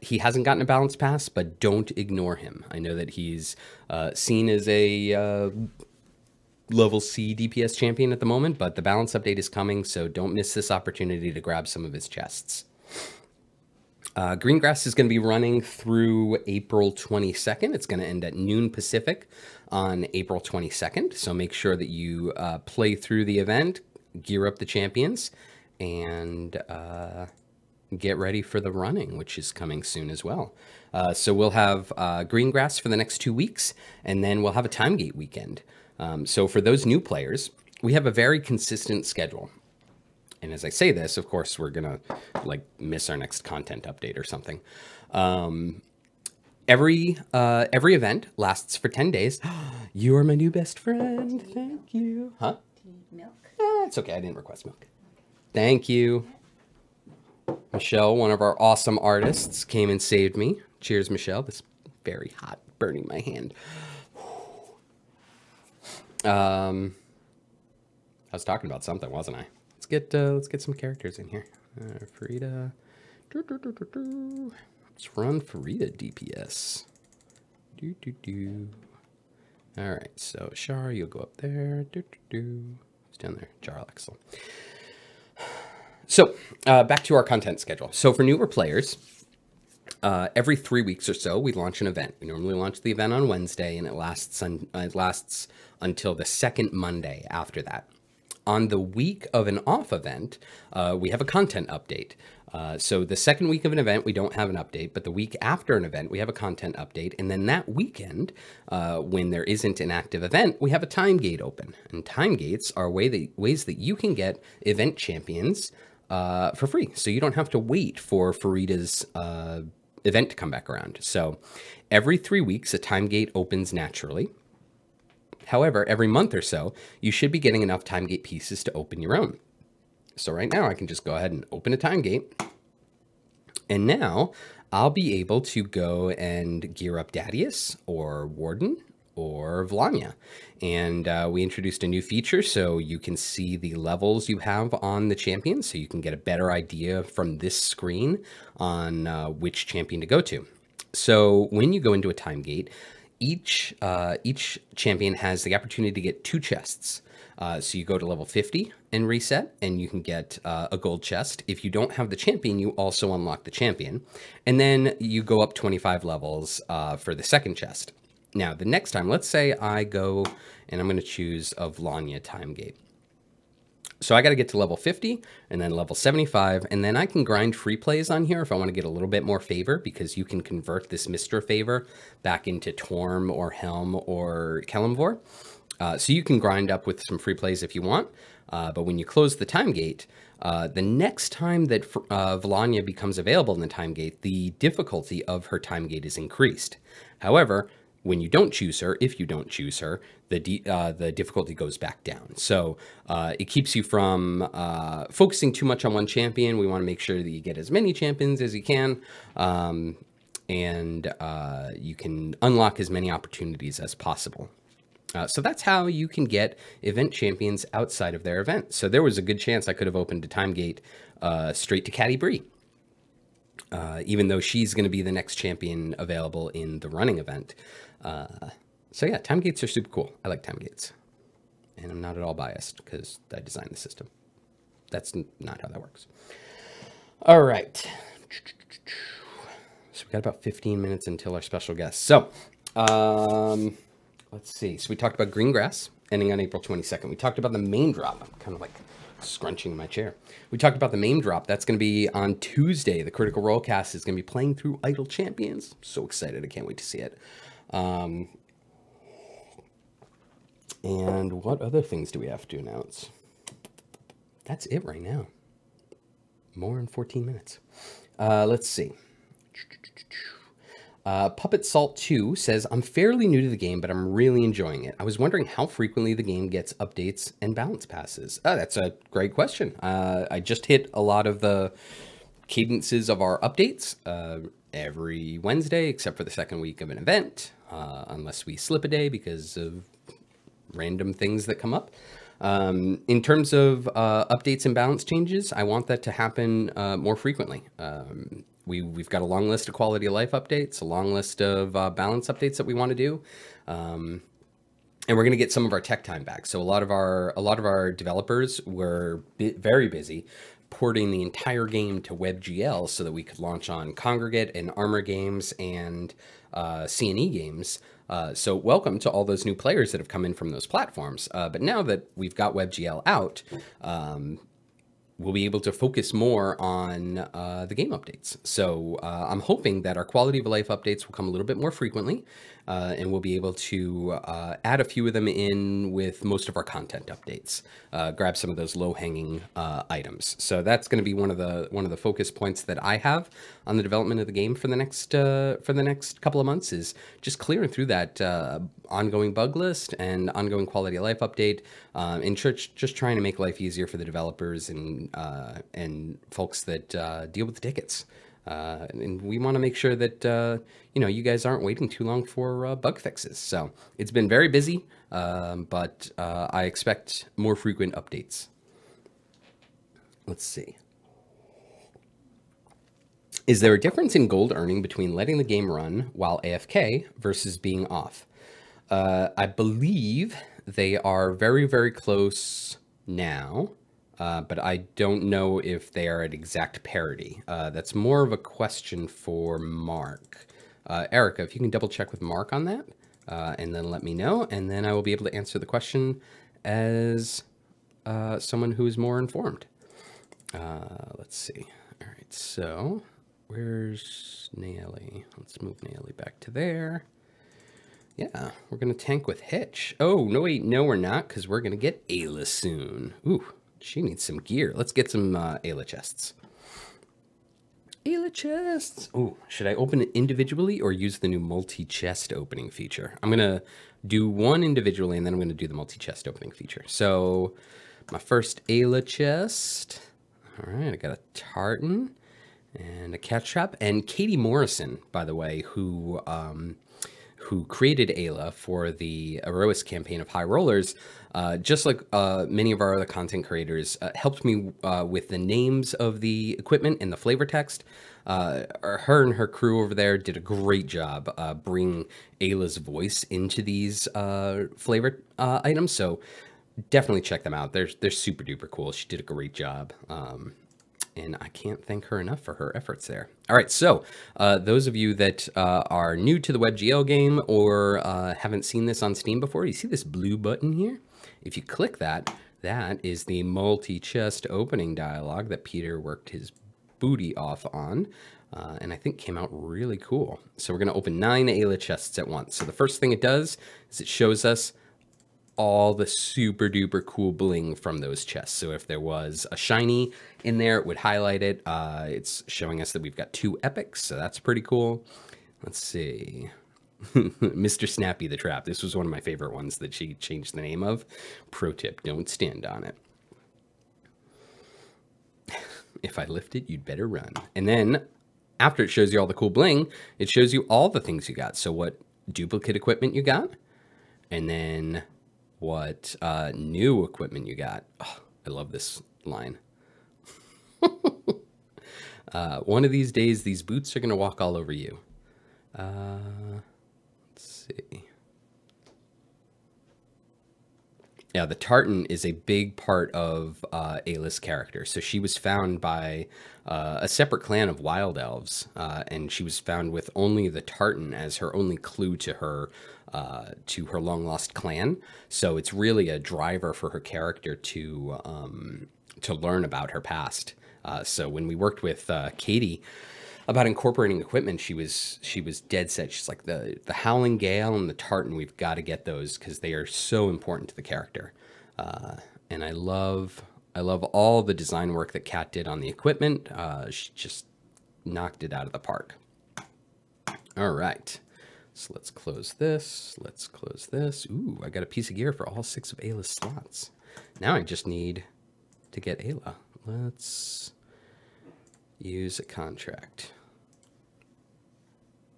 He hasn't gotten a balance pass, but don't ignore him. I know that he's seen as a level C DPS champion at the moment, but the balance update is coming, so don't miss this opportunity to grab some of his chests. Greengrass is going to be running through April 22nd. It's going to end at noon Pacific on April 22nd, so make sure that you play through the event, gear up the champions, and get ready for the running, which is coming soon as well. So we'll have Greengrass for the next 2 weeks, and then we'll have a Timegate weekend. So for those new players, we have a very consistent schedule. And as I say this, of course, we're going to like miss our next content update or something. Every event lasts for 10 days. You are my new best friend. Thank you. Huh? Do you need milk? It's okay. I didn't request milk. Thank you. Michelle, one of our awesome artists, came and saved me. Cheers, Michelle. This is very hot, burning my hand. I was talking about something, wasn't I? Let's get some characters in here. Farida. Let's run Farida DPS. All right, so Shar, you'll go up there. Who's down there? Jarlaxle. So back to our content schedule. So for newer players, every 3 weeks or so, we launch an event. We normally launch the event on Wednesday, and it lasts until the second Monday after that. On the week of an off event, we have a content update. So the second week of an event, we don't have an update, but the week after an event, we have a content update. And then that weekend, when there isn't an active event, we have a time gate open. And time gates are ways that you can get event champions for free. So you don't have to wait for Farida's event to come back around. So every 3 weeks, a time gate opens naturally. However, every month or so, you should be getting enough time gate pieces to open your own. So right now I can just go ahead and open a time gate. And now I'll be able to go and gear up Dadius or Warden or Vlanya. And we introduced a new feature so you can see the levels you have on the champion, so you can get a better idea from this screen on which champion to go to. So when you go into a time gate, each champion has the opportunity to get 2 chests. So you go to level 50 and reset, and you can get a gold chest. If you don't have the champion, you also unlock the champion. And then you go up 25 levels for the second chest. Now, the next time, let's say I go and I'm going to choose a Vlanya time gate. So I got to get to level 50 and then level 75, and then I can grind free plays on here if I want to get a little bit more favor, because you can convert this Mr. Favor back into Torm or Helm or Kelemvor. So you can grind up with some free plays if you want, but when you close the time gate, the next time that Vlanya becomes available in the time gate, the difficulty of her time gate is increased. However, when you don't choose her, if you don't choose her, the difficulty goes back down. So it keeps you from focusing too much on one champion. We want to make sure that you get as many champions as you can, and you can unlock as many opportunities as possible. So that's how you can get event champions outside of their event. So there was a good chance I could have opened a time gate straight to Caddy Bree, even though she's going to be the next champion available in the running event. So yeah, time gates are super cool. I like time gates. And I'm not at all biased because I designed the system. That's not how that works. All right. So we got about 15 minutes until our special guest. So let's see. So we talked about Greengrass ending on April 22nd. We talked about the main drop. I'm kind of like scrunching in my chair. We talked about the main drop. That's going to be on Tuesday. The Critical Role cast is going to be playing through Idle Champions. I'm so excited. I can't wait to see it. And what other things do we have to announce? That's it right now. More in 14 minutes. Let's see. Puppet Salt 2 says, I'm fairly new to the game, but I'm really enjoying it. I was wondering how frequently the game gets updates and balance passes. Oh, that's a great question. I just hit a lot of the cadences of our updates every Wednesday, except for the second week of an event, unless we slip a day because of random things that come up. In terms of updates and balance changes, I want that to happen more frequently. We've got a long list of quality of life updates, a long list of balance updates that we want to do. And we're going to get some of our tech time back. So a lot of our developers were very busy porting the entire game to WebGL so that we could launch on Kongregate and Armor Games and CNE Games. So welcome to all those new players that have come in from those platforms. But now that we've got WebGL out, we'll be able to focus more on the game updates. So I'm hoping that our quality of life updates will come a little bit more frequently, and we'll be able to add a few of them in with most of our content updates. Grab some of those low-hanging items. So that's going to be one of the focus points that I have on the development of the game for the next couple of months, is just clearing through that ongoing bug list and ongoing quality of life update, and just trying to make life easier for the developers and folks that deal with the tickets. And we want to make sure that you guys aren't waiting too long for bug fixes. So it's been very busy, but I expect more frequent updates. Let's see. Is there a difference in gold earning between letting the game run while AFK versus being off? I believe they are very, very close now. But I don't know if they are at exact parity. That's more of a question for Mark. Erica, if you can double check with Mark on that, and then let me know, and then I will be able to answer the question as someone who is more informed. Let's see. All right, so where's Naily? Let's move Naily back to there. Yeah, we're going to tank with Hitch. Oh, no, wait, no, we're not, because we're going to get Ayla soon. Ooh. She needs some gear. Let's get some Ayla chests. Ayla chests. Oh, should I open it individually or use the new multi-chest opening feature? I'm going to do one individually, and then I'm going to do the multi-chest opening feature. So my first Ayla chest. All right, I got a tartan and a catch trap. And Katie Morrison, by the way, who created Ayla for the Aerois campaign of High Rollers, just like many of our other content creators, helped me with the names of the equipment and the flavor text. Her and her crew over there did a great job bringing Ayla's voice into these flavor items. So definitely check them out. They're super duper cool. She did a great job. And I can't thank her enough for her efforts there. All right, so those of you that are new to the WebGL game or haven't seen this on Steam before, you see this blue button here? If you click that, that is the multi-chest opening dialogue that Peter worked his booty off on, and I think came out really cool. So we're going to open 9 Ayla chests at once. So the first thing it does is it shows us all the super duper cool bling from those chests. So if there was a shiny in there, it would highlight it. It's showing us that we've got 2 epics, so that's pretty cool. Let's see. Mr. Snappy the Trap. This was one of my favorite ones that she changed the name of. Pro tip, don't stand on it. If I lift it, you'd better run. And then after it shows you all the cool bling, it shows you all the things you got. So what duplicate equipment you got, and then what new equipment you got. Oh, I love this line. One of these days, these boots are going to walk all over you. Let's see. Yeah, the tartan is a big part of Ayla's character. So she was found by a separate clan of wild elves, and she was found with only the tartan as her only clue to her long lost clan. So it's really a driver for her character to learn about her past. So when we worked with Katie about incorporating equipment, she was dead set. She's like the Howling Gale and the Tartan. We've got to get those because they are so important to the character. And I love all the design work that Kat did on the equipment. She just knocked it out of the park. All right. So let's close this. Let's close this. Ooh, I got a piece of gear for all 6 of Ayla's slots. Now I just need to get Ayla. Let's use a contract.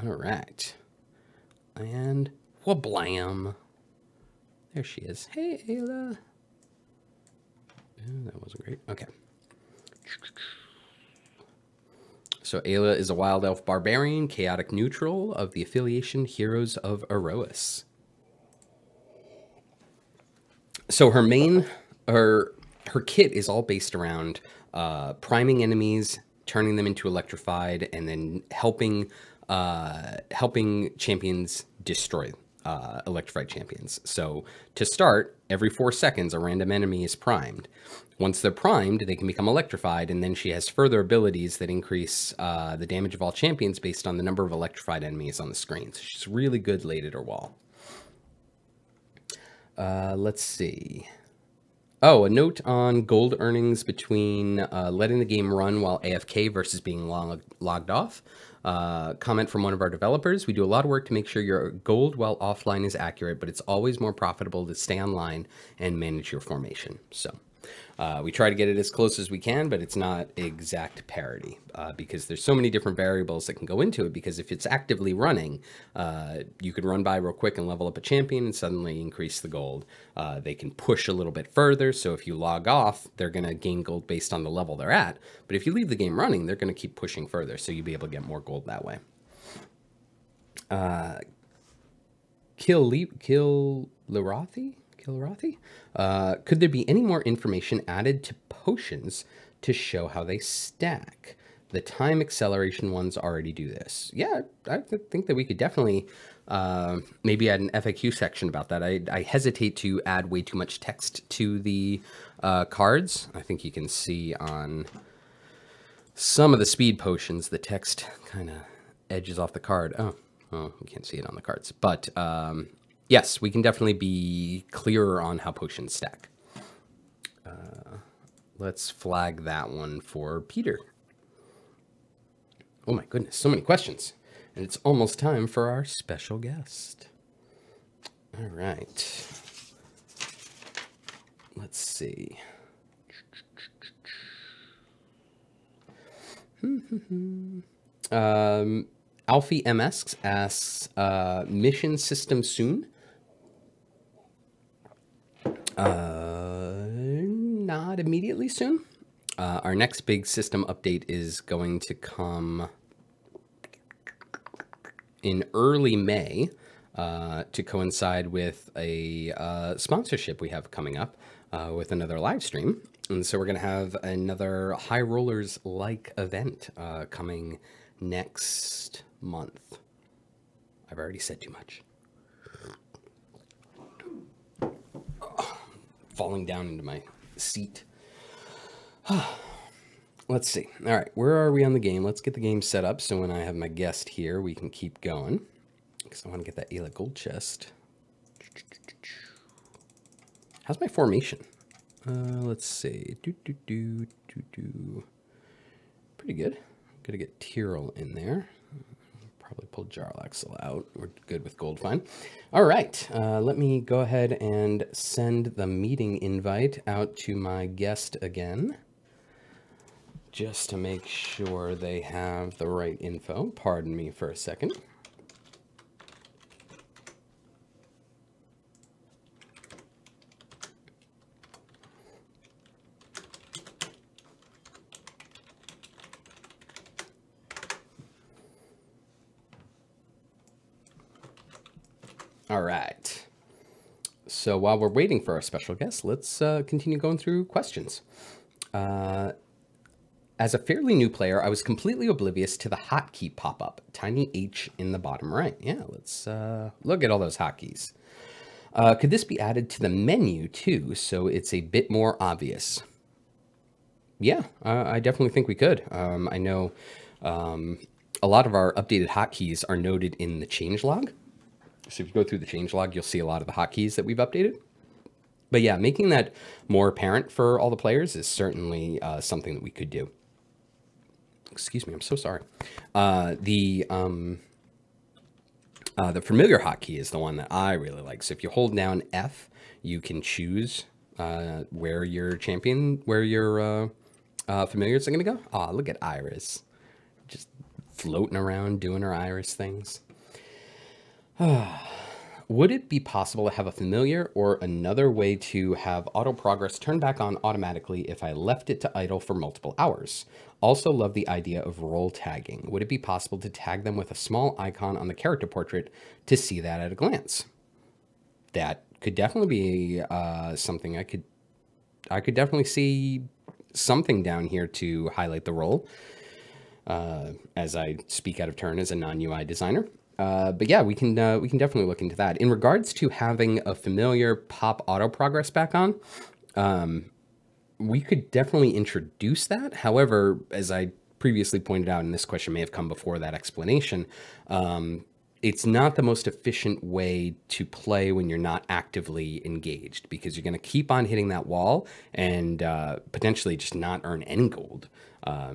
All right. And whablam. There she is. Hey, Ayla. That wasn't great. Okay. So Ayla is a wild elf barbarian, chaotic neutral of the affiliation Heroes of Erois. So her kit is all based around priming enemies, turning them into electrified, and then helping champions destroy electrified champions. So to start, every 4 seconds, a random enemy is primed. Once they're primed, they can become electrified, and then she has further abilities that increase the damage of all champions based on the number of electrified enemies on the screen. So she's really good laid at her wall. Let's see. Oh, a note on gold earnings between letting the game run while AFK versus being logged off. Comment from one of our developers. We do a lot of work to make sure your gold while offline is accurate, but it's always more profitable to stay online and manage your formation. So we try to get it as close as we can, but it's not exact parity because there's so many different variables that can go into it. Because if it's actively running, you could run by real quick and level up a champion and suddenly increase the gold. They can push a little bit further. So if you log off, they're going to gain gold based on the level they're at. But if you leave the game running, they're going to keep pushing further. So you'll be able to get more gold that way. Kilrathi? Could there be any more information added to potions to show how they stack? The time acceleration ones already do this. Yeah, I think that we could definitely maybe add an FAQ section about that. I hesitate to add way too much text to the cards. I think you can see on some of the speed potions, the text kind of edges off the card. Oh, you can't see it on the cards. But yes, we can definitely be clearer on how potions stack. Let's flag that one for Peter. Oh my goodness, so many questions. And it's almost time for our special guest. All right. Let's see. Alfie MS asks, mission system soon? Not immediately soon. Our next big system update is going to come in early May to coincide with a sponsorship we have coming up with another live stream. And so we're going to have another High Rollers-like event coming next month. I've already said too much. Falling down into my seat. Let's see. All right, where are we on the game? Let's get the game set up so when I have my guest here, we can keep going. Because I want to get that Ayla gold chest. How's my formation? Let's see. Pretty good. I'm going to get Tyrell in there. Probably pull Jarlaxle out. We're good with gold, fine. All right, let me go ahead and send the meeting invite out to my guest again, just to make sure they have the right info. Pardon me for a second. All right, So while we're waiting for our special guest, let's continue going through questions. As a fairly new player, I was completely oblivious to the hotkey pop-up, tiny H in the bottom right. Yeah, let's look at all those hotkeys. Could this be added to the menu too, so it's a bit more obvious? Yeah, I definitely think we could. I know a lot of our updated hotkeys are noted in the changelog. So if you go through the changelog, you'll see a lot of the hotkeys that we've updated. But yeah, making that more apparent for all the players is certainly something that we could do. Excuse me, I'm so sorry. The familiar hotkey is the one that I really like. So if you hold down F, you can choose where your familiars are going to go. Oh, look at Iris. Just floating around doing her Iris things. Would it be possible to have a familiar or another way to have auto progress turn back on automatically if I left it to idle for multiple hours? Also love the idea of role tagging. Would it be possible to tag them with a small icon on the character portrait to see that at a glance? That could definitely be something I could definitely see something down here to highlight the role as I speak out of turn as a non-UI designer. But yeah, we can definitely look into that. In regards to having a familiar pop auto progress back on, we could definitely introduce that. However, as I previously pointed out, and this question may have come before that explanation, it's not the most efficient way to play when you're not actively engaged, because you're going to keep on hitting that wall and potentially just not earn any gold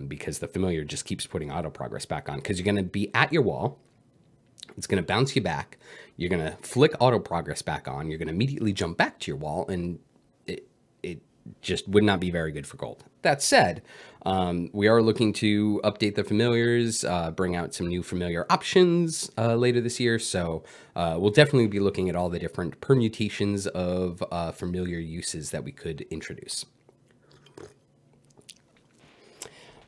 because the familiar just keeps putting auto progress back on, because you're going to be at your wall. It's going to bounce you back. You're going to flick auto progress back on. You're going to immediately jump back to your wall, and it just would not be very good for gold. That said, we are looking to update the familiars, bring out some new familiar options later this year. So we'll definitely be looking at all the different permutations of familiar uses that we could introduce.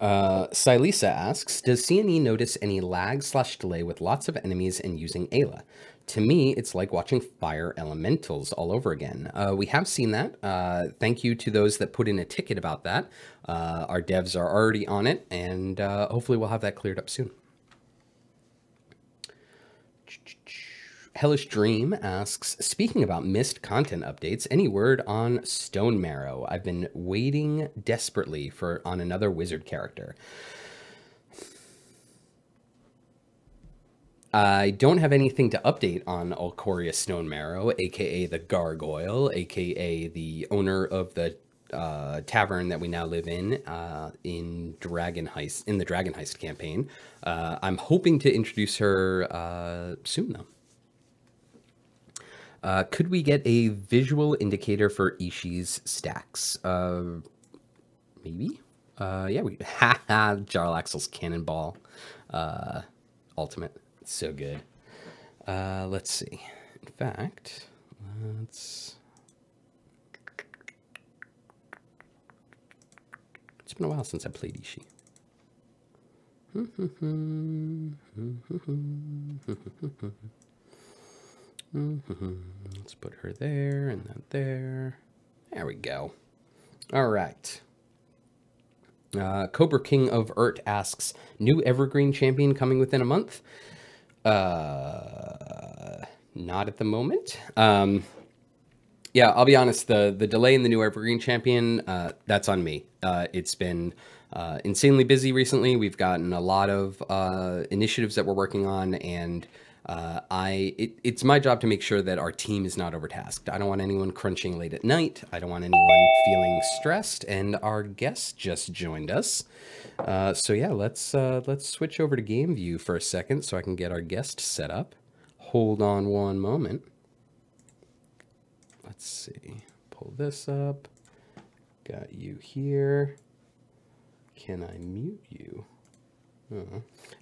Silisa asks, does CNE notice any lag/delay with lots of enemies and using Ayla? To me, it's like watching fire elementals all over again. We have seen that. Thank you to those that put in a ticket about that. Our devs are already on it, and hopefully we'll have that cleared up soon. Hellish Dream asks, speaking about missed content updates, any word on Stone Marrow? I've been waiting desperately on another wizard character. I don't have anything to update on Alcoria Stone Marrow, aka the Gargoyle, aka the owner of the tavern that we now live in Dragon Heist, in the Dragon Heist campaign. I'm hoping to introduce her soon, though. Could we get a visual indicator for Ishii's stacks? Maybe. Yeah, we Jarlaxle's Cannonball ultimate. It's so good. Let's see. In fact, it's been a while since I played Ishii. Let's put her there and then there. There we go. All right. Cobra King of Urt asks, new Evergreen champion coming within a month? Not at the moment. Yeah, I'll be honest, the delay in the new Evergreen champion, that's on me. It's been insanely busy recently. We've gotten a lot of initiatives that we're working on, and it's my job to make sure that our team is not overtasked. I don't want anyone crunching late at night. I don't want anyone feeling stressed. And our guest just joined us. So yeah, let's switch over to game view for a second so I can get our guest set up. Hold on one moment. Let's see. Pull this up. Got you here. Can I mute you?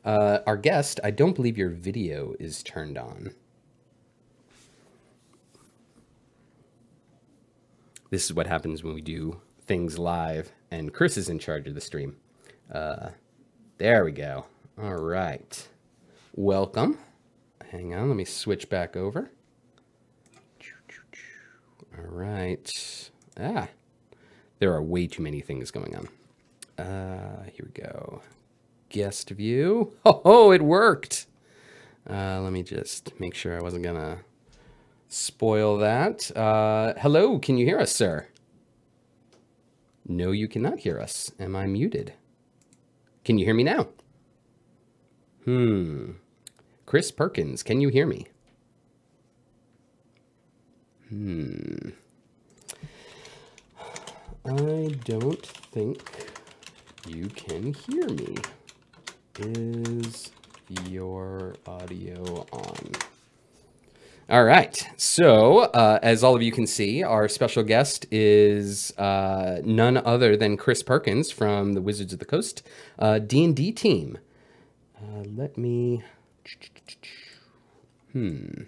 Our guest, I don't believe your video is turned on. This is what happens when we do things live, and Chris is in charge of the stream. There we go. All right. Welcome. Hang on, let me switch back over. All right. Ah, there are way too many things going on. Here we go. Guest view. Oh, it worked. Let me just make sure I wasn't gonna spoil that. Hello, can you hear us, sir? No, you cannot hear us. Am I muted? Can you hear me now? Chris Perkins, can you hear me? I don't think you can hear me. Is your audio on? All right. So, as all of you can see, our special guest is none other than Chris Perkins from the Wizards of the Coast D&D team. Let me... I'm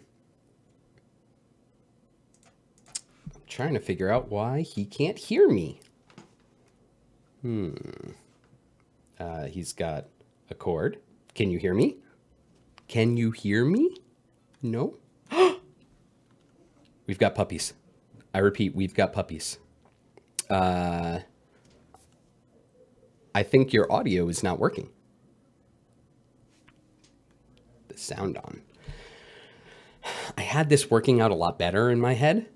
trying to figure out why he can't hear me. He's got a cord. Can you hear me? Can you hear me? No? We've got puppies. I repeat, we've got puppies. I think your audio is not working. The sound on. I had this working out a lot better in my head.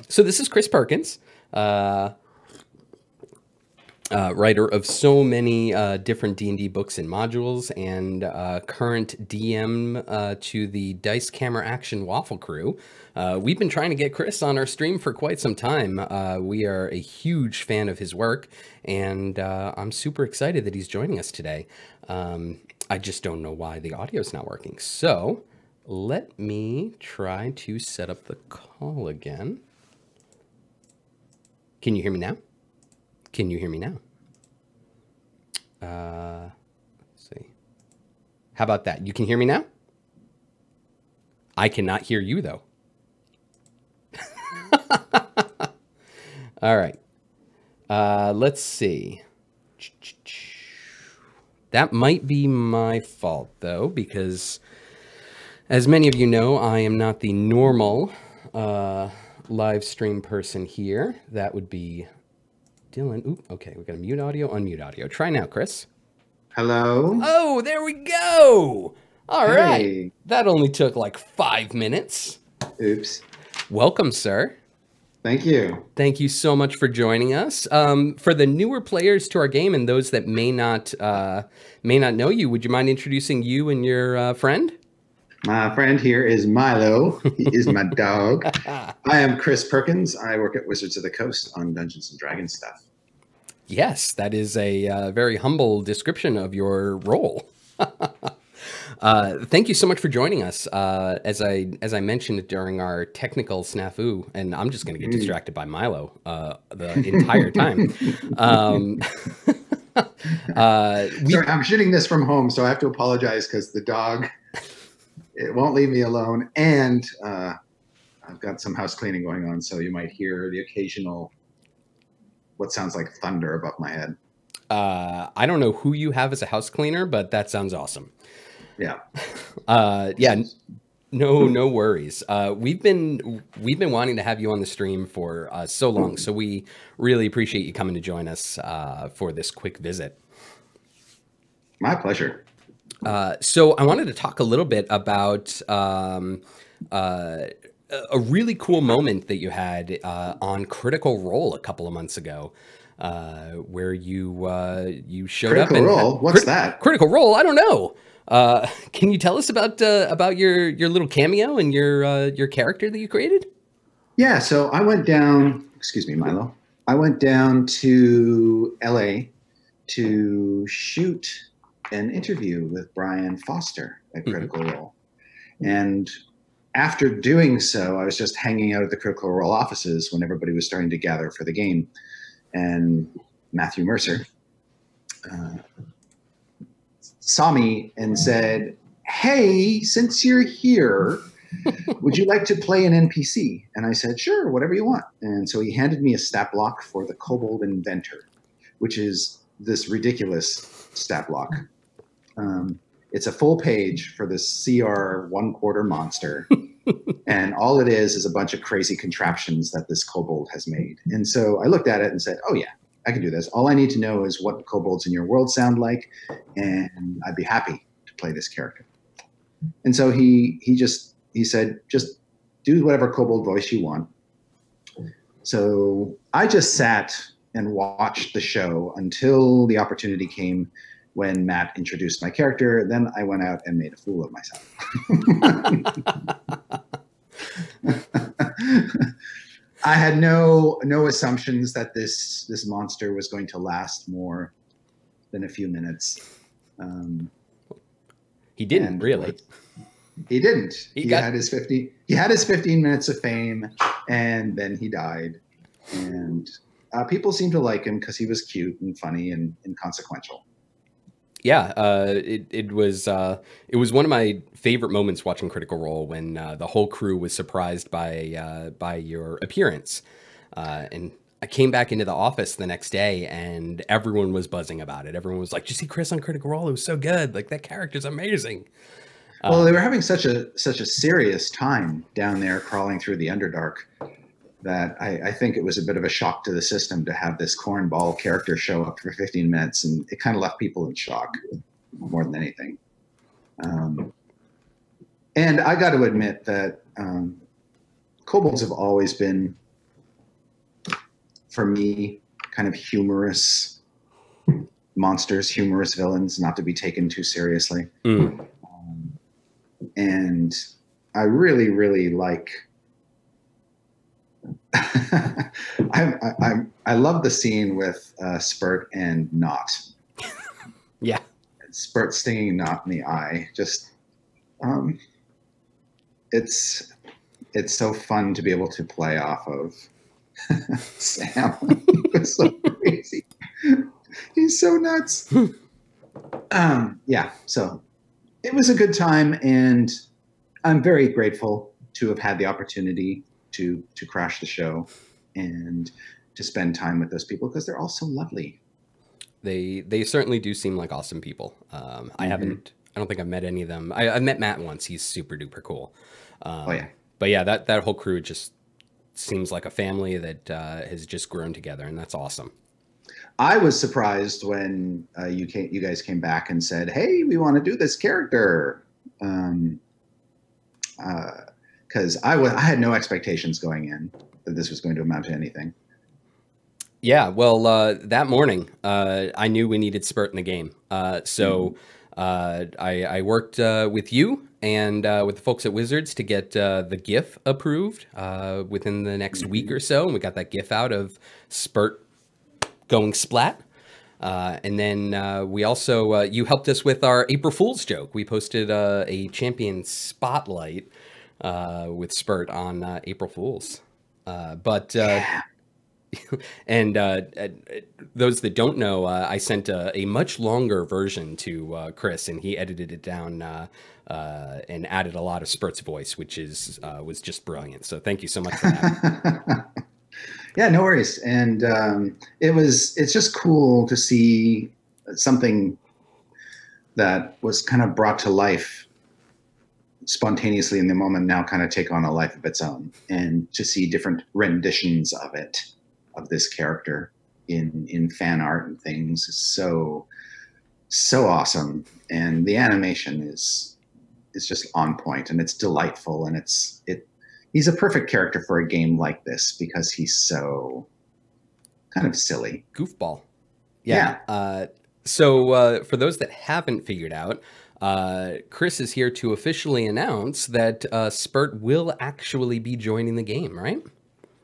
So this is Chris Perkins, writer of so many different D&D books and modules, and current DM to the Dice Camera Action Waffle Crew. We've been trying to get Chris on our stream for quite some time. We are a huge fan of his work, and I'm super excited that he's joining us today. I just don't know why the audio's not working. So let me try to set up the call again. Can you hear me now? Can you hear me now? Let's see. How about that? You can hear me now? I cannot hear you, though. All right. Let's see. That might be my fault, though, because as many of you know, I am not the normal live stream person here. That would be Dylan. Oop, okay, we got a mute audio, unmute audio. Try now, Chris. Hello? Oh, there we go. All Hey. right. That only took like 5 minutes. Oops. Welcome, sir. Thank you. Thank you so much for joining us. For the newer players to our game and those that may not know you, would you mind introducing you and your friend? My friend here is Milo. He is my dog. I am Chris Perkins. I work at Wizards of the Coast on Dungeons and Dragons stuff. Yes, that is a very humble description of your role. Thank you so much for joining us. As I mentioned during our technical snafu, and I'm just going to get distracted by Milo the entire time. Sorry, I'm shooting this from home, so I have to apologize because the dog, it won't leave me alone, and I've got some house cleaning going on, so you might hear the occasional what sounds like thunder above my head. I don't know who you have as a house cleaner, but that sounds awesome. Yeah. Yeah. No worries. We've been wanting to have you on the stream for so long, so we really appreciate you coming to join us for this quick visit. My pleasure. So I wanted to talk a little bit about a really cool moment that you had on Critical Role a couple of months ago, where you showed up. Critical Role? What's that? Critical Role? I don't know. Can you tell us about your little cameo and your character that you created? Yeah, so I went down, excuse me, Milo. I went down to LA to shoot an interview with Brian Foster at Critical Role. And after doing so, I was just hanging out at the Critical Role offices when everybody was starting to gather for the game. And Matthew Mercer saw me and said, "Hey, since you're here, would you like to play an NPC?" And I said, "Sure, whatever you want." And so he handed me a stat block for the Kobold Inventor, which is this ridiculous stat block. It's a full page for this CR 1/4 monster. And all it is a bunch of crazy contraptions that this kobold has made. And so I looked at it and said, oh yeah, I can do this. All I need to know is what kobolds in your world sound like, and I'd be happy to play this character. And so he said, just do whatever kobold voice you want. So I just sat and watched the show until the opportunity came when Matt introduced my character. Then I went out and made a fool of myself. I had no assumptions that this monster was going to last more than a few minutes. He didn't really. He didn't. He had his 15 minutes of fame, and then he died. And people seemed to like him because he was cute and funny and inconsequential. Yeah, it was one of my favorite moments watching Critical Role when the whole crew was surprised by your appearance, and I came back into the office the next day and everyone was buzzing about it. Everyone was like, "Did you see Chris on Critical Role? It was so good. Like, that character's amazing." Well, they were having such a serious time down there crawling through the Underdark that I think it was a bit of a shock to the system to have this cornball character show up for 15 minutes, and it kind of left people in shock more than anything. And I got to admit that kobolds have always been, for me, kind of humorous monsters, humorous villains, not to be taken too seriously. And I really, really like. I love the scene with Spurt and Knot. Yeah, Spurt stinging Knot in the eye. Just, it's so fun to be able to play off of Sam. It's so crazy. He's so nuts. Yeah, so it was a good time, and I'm very grateful to have had the opportunity to crash the show and to spend time with those people because they're all so lovely. They certainly do seem like awesome people. I don't think I've met any of them. I've met Matt once. He's super duper cool. Oh yeah. But yeah, that whole crew just seems like a family that has just grown together, and that's awesome. I was surprised when you guys came back and said, "Hey, we want to do this character," because I had no expectations going in that this was going to amount to anything. Yeah, well, that morning, I knew we needed Spurt in the game, so I worked with you and with the folks at Wizards to get the GIF approved within the next week or so, and we got that GIF out of Spurt going splat. And then we also, you helped us with our April Fool's joke. We posted a champion spotlight with Spurt on April Fool's. And those that don't know, I sent a much longer version to Chris, and he edited it down and added a lot of Spurt's voice, which was just brilliant. So thank you so much for that. Yeah, no worries. And it's just cool to see something that was kind of brought to life spontaneously in the moment now kind of take on a life of its own, and to see different renditions of it, of this character in fan art and things is so awesome. And the animation is just on point, and it's delightful, and he's a perfect character for a game like this because he's so kind of silly. Goofball. Yeah. So for those that haven't figured out, Chris is here to officially announce that Spurt will actually be joining the game, right?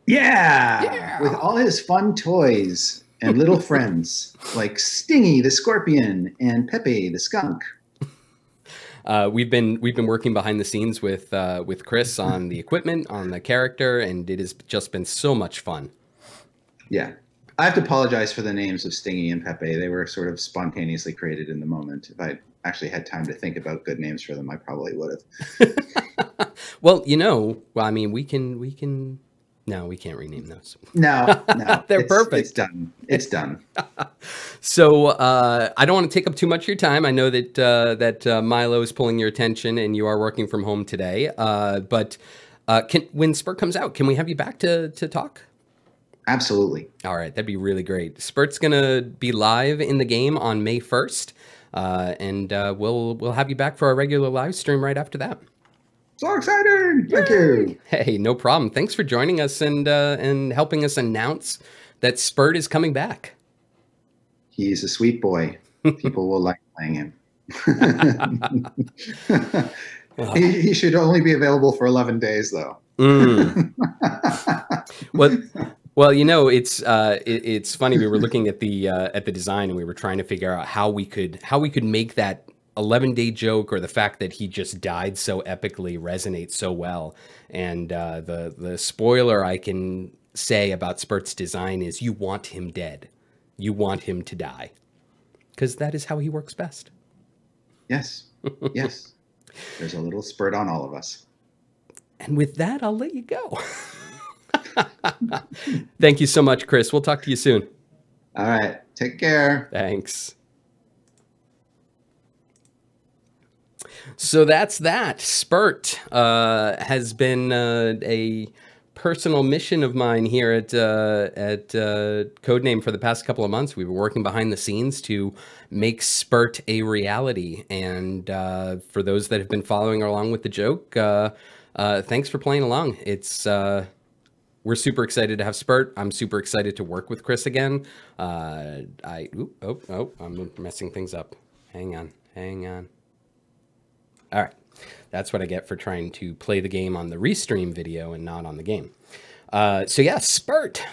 Yeah! With all his fun toys and little friends like Stingy the Scorpion and Pepe the Skunk. We've been working behind the scenes with Chris on the equipment, on the character, and it has just been so much fun. Yeah. I have to apologize for the names of Stingy and Pepe. They were sort of spontaneously created in the moment. If I actually had time to think about good names for them, I probably would have. Well, I mean, we can. No, we can't rename those. No, they're perfect. It's done. So I don't want to take up too much of your time. I know that Milo is pulling your attention, and you are working from home today. But When Spurt comes out, can we have you back to talk? Absolutely. All right, that'd be really great. Spurt's gonna be live in the game on May 1st, and we'll have you back for our regular live stream right after that. So exciting! Thank you. Hey, no problem. Thanks for joining us and helping us announce that Spurt is coming back. He's a sweet boy. People will like playing him. He should only be available for 11 days, though. Well, you know, it's funny. We were looking at the design, and we were trying to figure out how we could make that 11-day joke, or the fact that he just died so epically, resonate so well. And the spoiler I can say about Spurt's design is, you want him dead, you want him to die, because that is how he works best. Yes, yes. There's a little Spurt on all of us. And with that, I'll let you go. Thank you so much, Chris. We'll talk to you soon. All right. Take care. Thanks. So that's that. Spurt has been a personal mission of mine here at Codename for the past couple of months. We've been working behind the scenes to make Spurt a reality. And for those that have been following along with the joke, thanks for playing along. It's we're super excited to have Spurt. I'm super excited to work with Chris again. I'm messing things up. Hang on. All right. That's what I get for trying to play the game on the restream video and not on the game. So yeah, Spurt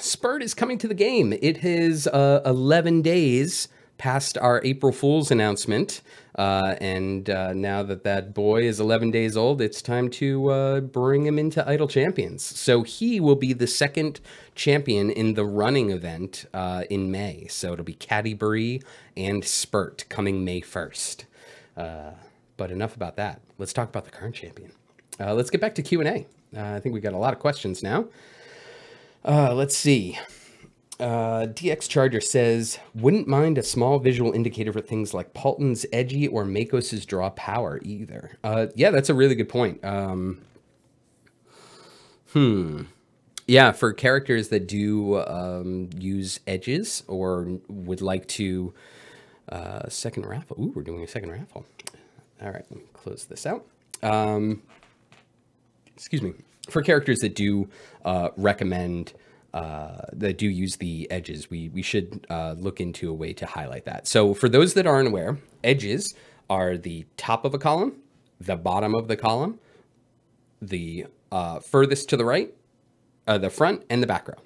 is coming to the game. It is 11 days past our April Fool's announcement. And now that boy is 11 days old, it's time to bring him into Idle Champions. So he will be the second champion in the running event in May. So it'll be Caddybury and Spurt coming May 1st. But enough about that. Let's talk about the current champion. Let's get back to Q&A. I think we got a lot of questions now. Let's see. DX Charger says, wouldn't mind a small visual indicator for things like Paulton's edgy or Makos's draw power either. Yeah, that's a really good point. Yeah, for characters that do use edges or would like to second raffle. Ooh, we're doing a second raffle. All right, let me close this out. Excuse me. For characters that do recommend, that do use the edges, we should look into a way to highlight that. So for those that aren't aware, edges are the top of a column, the bottom of the column, the furthest to the right, the front, and the back row.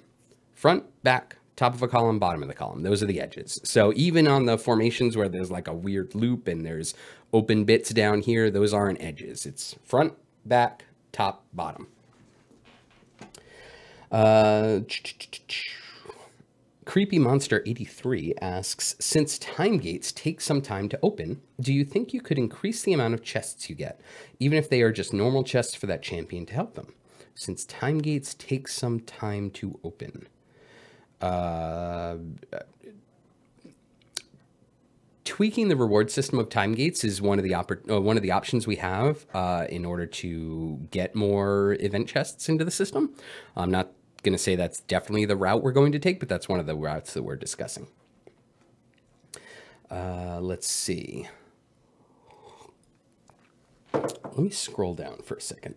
Front, back, top of a column, bottom of the column. Those are the edges. So even on the formations where there's like a weird loop and there's open bits down here, those aren't edges. It's front, back, top, bottom. Creepy Monster 83 asks, since time gates take some time to open, do you think you could increase the amount of chests you get, even if they are just normal chests for that champion to help them? Since time gates take some time to open. Tweaking the reward system of time gates is one of the options we have in order to get more event chests into the system. I'm not going to say that's definitely the route we're going to take, but that's one of the routes that we're discussing. Let's see. Let me scroll down for a second.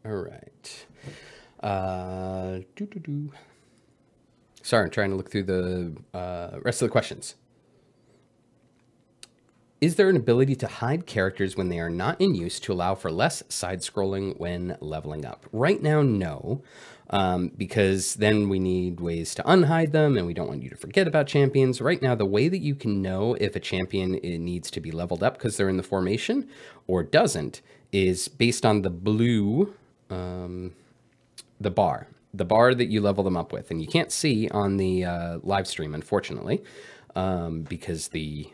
All right. Sorry, I'm trying to look through the rest of the questions. Is there an ability to hide characters when they are not in use to allow for less side-scrolling when leveling up? Right now, no, because then we need ways to unhide them, and we don't want you to forget about champions. Right now, the way that you can know if a champion needs to be leveled up because they're in the formation or doesn't is based on the blue, the bar that you level them up with. And you can't see on the live stream, unfortunately, because the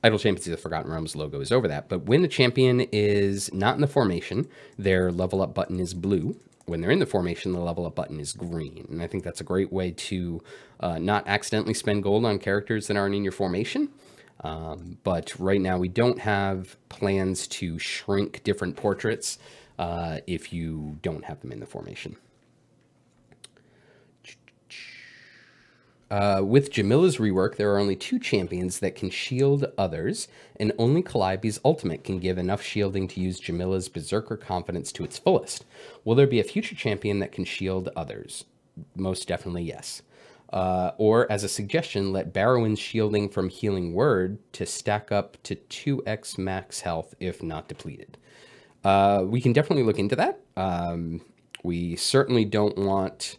Idle Champions of the Forgotten Realms logo is over that. But when a champion is not in the formation, their level up button is blue. When they're in the formation, the level up button is green. And I think that's a great way to not accidentally spend gold on characters that aren't in your formation. But right now we don't have plans to shrink different portraits if you don't have them in the formation. With Jamila's rework, there are only 2 champions that can shield others, and only Calliope's ultimate can give enough shielding to use Jamila's Berserker Confidence to its fullest. Will there be a future champion that can shield others? Most definitely yes. Or, as a suggestion, let Barrowin's shielding from Healing Word to stack up to 2x max health if not depleted. We can definitely look into that. We certainly don't want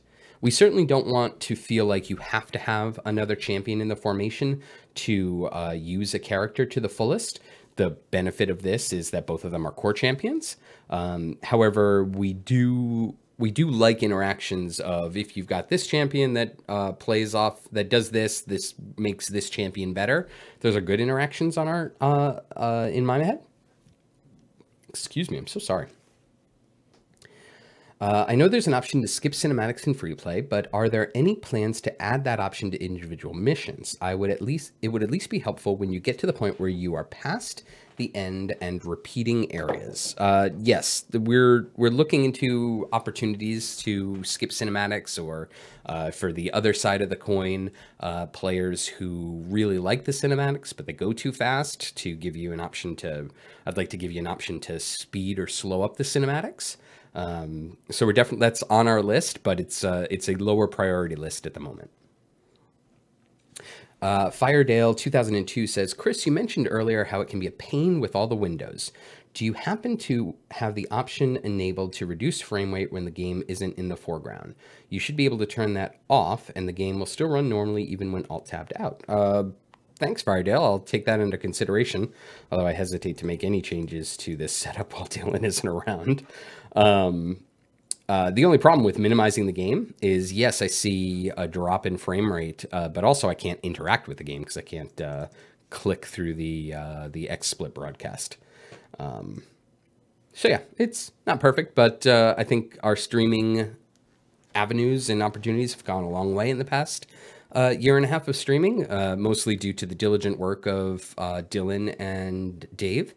to feel like you have to have another champion in the formation to use a character to the fullest. The benefit of this is that both of them are core champions. However, we do like interactions of, if you've got this champion that plays off, that does this makes this champion better. Those are good interactions on our in my head. Excuse me, I'm so sorry. I know there's an option to skip cinematics in free play, but are there any plans to add that option to individual missions? It would at least be helpful when you get to the point where you are past the end and repeating areas. Yes, we're looking into opportunities to skip cinematics, or for the other side of the coin, players who really like the cinematics but they go too fast, to give you an option to. I'd like to give you an option to speed or slow up the cinematics. So we're definitely, that's on our list, but it's a lower priority list at the moment. Firedale 2002 says, Chris, you mentioned earlier how it can be a pain with all the windows. Do you happen to have the option enabled to reduce frame rate when the game isn't in the foreground? You should be able to turn that off and the game will still run normally even when alt-tabbed out. Thanks, Firedale. I'll take that into consideration, although I hesitate to make any changes to this setup while Dylan isn't around. The only problem with minimizing the game is, yes, I see a drop in frame rate, but also I can't interact with the game because I can't click through the XSplit broadcast. So yeah, it's not perfect, but I think our streaming avenues and opportunities have gone a long way in the past year and a half of streaming, mostly due to the diligent work of Dylan and Dave.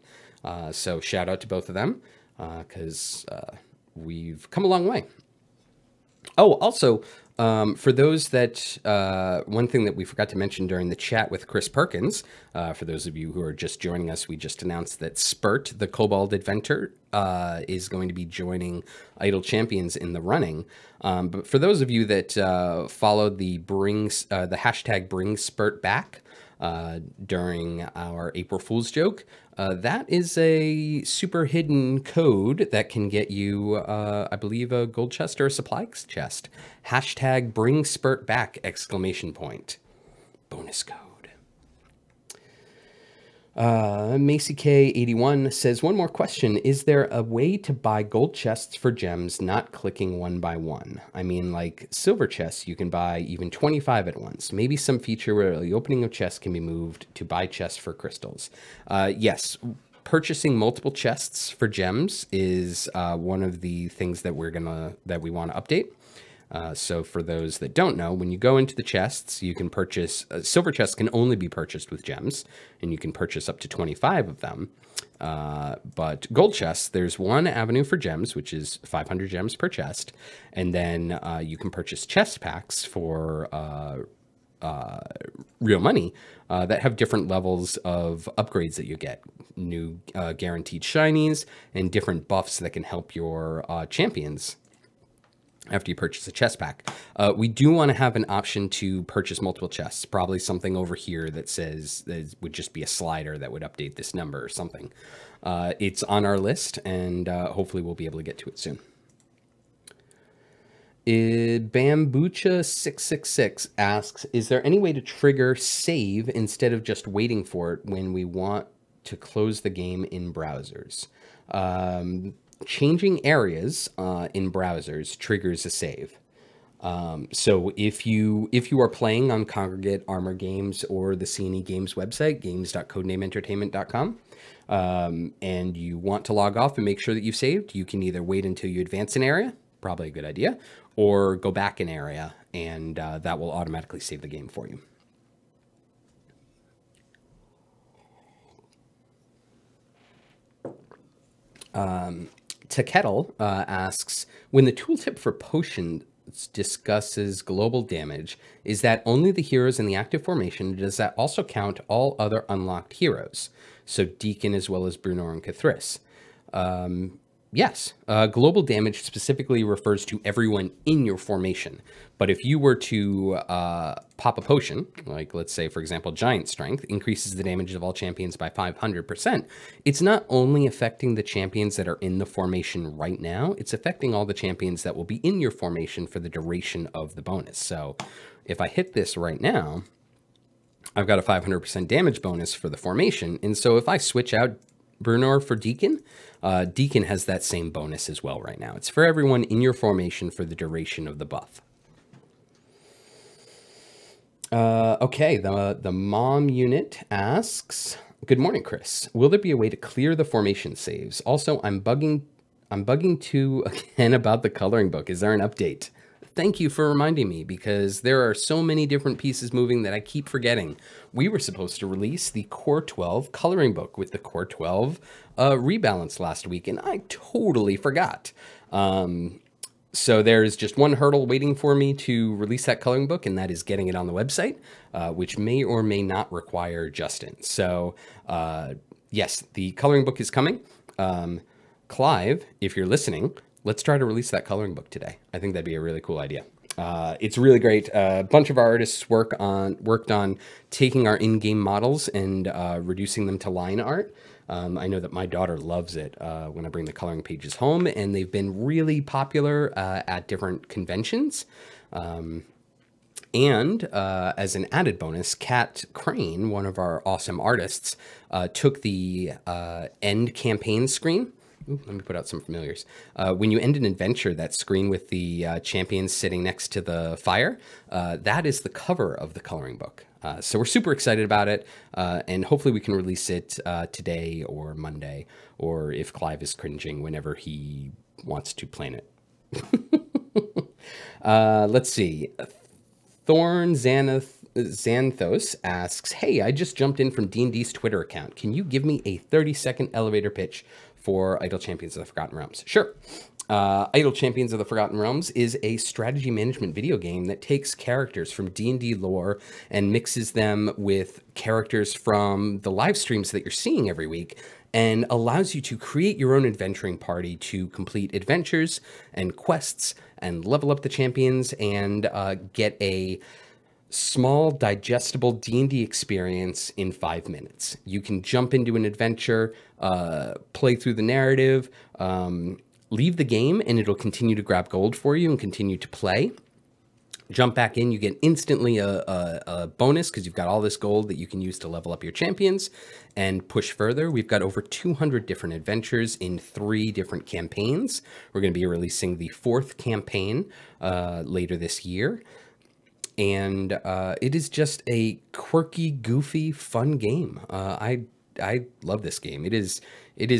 So shout out to both of them, because we've come a long way. Oh, also, for those that, one thing that we forgot to mention during the chat with Chris Perkins, for those of you who are just joining us, we just announced that Spurt, the Kobold Adventure, is going to be joining Idle Champions in the running. But for those of you that followed the hashtag Bring Spurt Back during our April Fool's joke, that is a super hidden code that can get you, I believe, a gold chest or a supply chest. Hashtag Bring Spurt Back! ! Bonus code. Macy K81 says, one more question. Is there a way to buy gold chests for gems, not clicking one by one? I mean, like silver chests, you can buy even 25 at once. Maybe some feature where the opening of chests can be moved to buy chests for crystals. Yes, purchasing multiple chests for gems is one of the things that we want to update. So for those that don't know, when you go into the chests, you can purchase, silver chests can only be purchased with gems, and you can purchase up to 25 of them. But gold chests, there's one avenue for gems, which is 500 gems per chest. And then you can purchase chest packs for real money that have different levels of upgrades that you get. New guaranteed shinies and different buffs that can help your champions after you purchase a chest pack. We do want to have an option to purchase multiple chests, probably something over here that says that would just be a slider that would update this number or something. It's on our list, and hopefully we'll be able to get to it soon. Bambucha666 asks, is there any way to trigger save instead of just waiting for it when we want to close the game in browsers? Changing areas in browsers triggers a save. So if you are playing on Congregate, Armor Games, or the C&E Games website, games.codenameentertainment.com, and you want to log off and make sure that you've saved, you can either wait until you advance an area, probably a good idea, or go back an area, and that will automatically save the game for you. Tekettle asks, when the tooltip for potions discusses global damage, is that only the heroes in the active formation? Does that also count all other unlocked heroes? So Deacon as well as Brunor and Cathris. Yes, global damage specifically refers to everyone in your formation. But if you were to pop a potion, like let's say, for example, Giant Strength, increases the damage of all champions by 500%, it's not only affecting the champions that are in the formation right now, it's affecting all the champions that will be in your formation for the duration of the bonus. So if I hit this right now, I've got a 500% damage bonus for the formation. And so if I switch out Brunor for Deacon, Deacon has that same bonus as well right now. It's for everyone in your formation for the duration of the buff. Okay, the mom unit asks, good morning, Chris. Will there be a way to clear the formation saves? Also, I'm bugging too again about the coloring book. Is there an update? Thank you for reminding me, because there are so many different pieces moving that I keep forgetting. We were supposed to release the Core 12 coloring book with the Core 12 rebalance last week, and I totally forgot. So there's just one hurdle waiting for me to release that coloring book, and that is getting it on the website, which may or may not require Justin. So yes, the coloring book is coming. Clive, if you're listening, let's try to release that coloring book today. I think that'd be a really cool idea. It's really great. A bunch of our artists worked on taking our in-game models and reducing them to line art. I know that my daughter loves it when I bring the coloring pages home, and they've been really popular at different conventions. And as an added bonus, Kat Crane, one of our awesome artists, took the end campaign screen. Ooh, let me put out some familiars. When you end an adventure, that screen with the champions sitting next to the fire, that is the cover of the coloring book. So we're super excited about it, and hopefully we can release it today or Monday, or if Clive is cringing, whenever he wants to plan it. Let's see. Thorn Xanthos asks, hey, I just jumped in from D&D's Twitter account. Can you give me a 30-second elevator pitch for Idle Champions of the Forgotten Realms? Sure. Idle Champions of the Forgotten Realms is a strategy management video game that takes characters from D&D lore and mixes them with characters from the live streams that you're seeing every week, and allows you to create your own adventuring party to complete adventures and quests and level up the champions and get a small, digestible D&D experience in 5 minutes. You can jump into an adventure, play through the narrative, leave the game, and it'll continue to grab gold for you and continue to play. Jump back in, you get instantly a bonus because you've got all this gold that you can use to level up your champions and push further. We've got over 200 different adventures in 3 different campaigns. We're going to be releasing the 4th campaign later this year. And it is just a quirky, goofy, fun game. I love this game. It is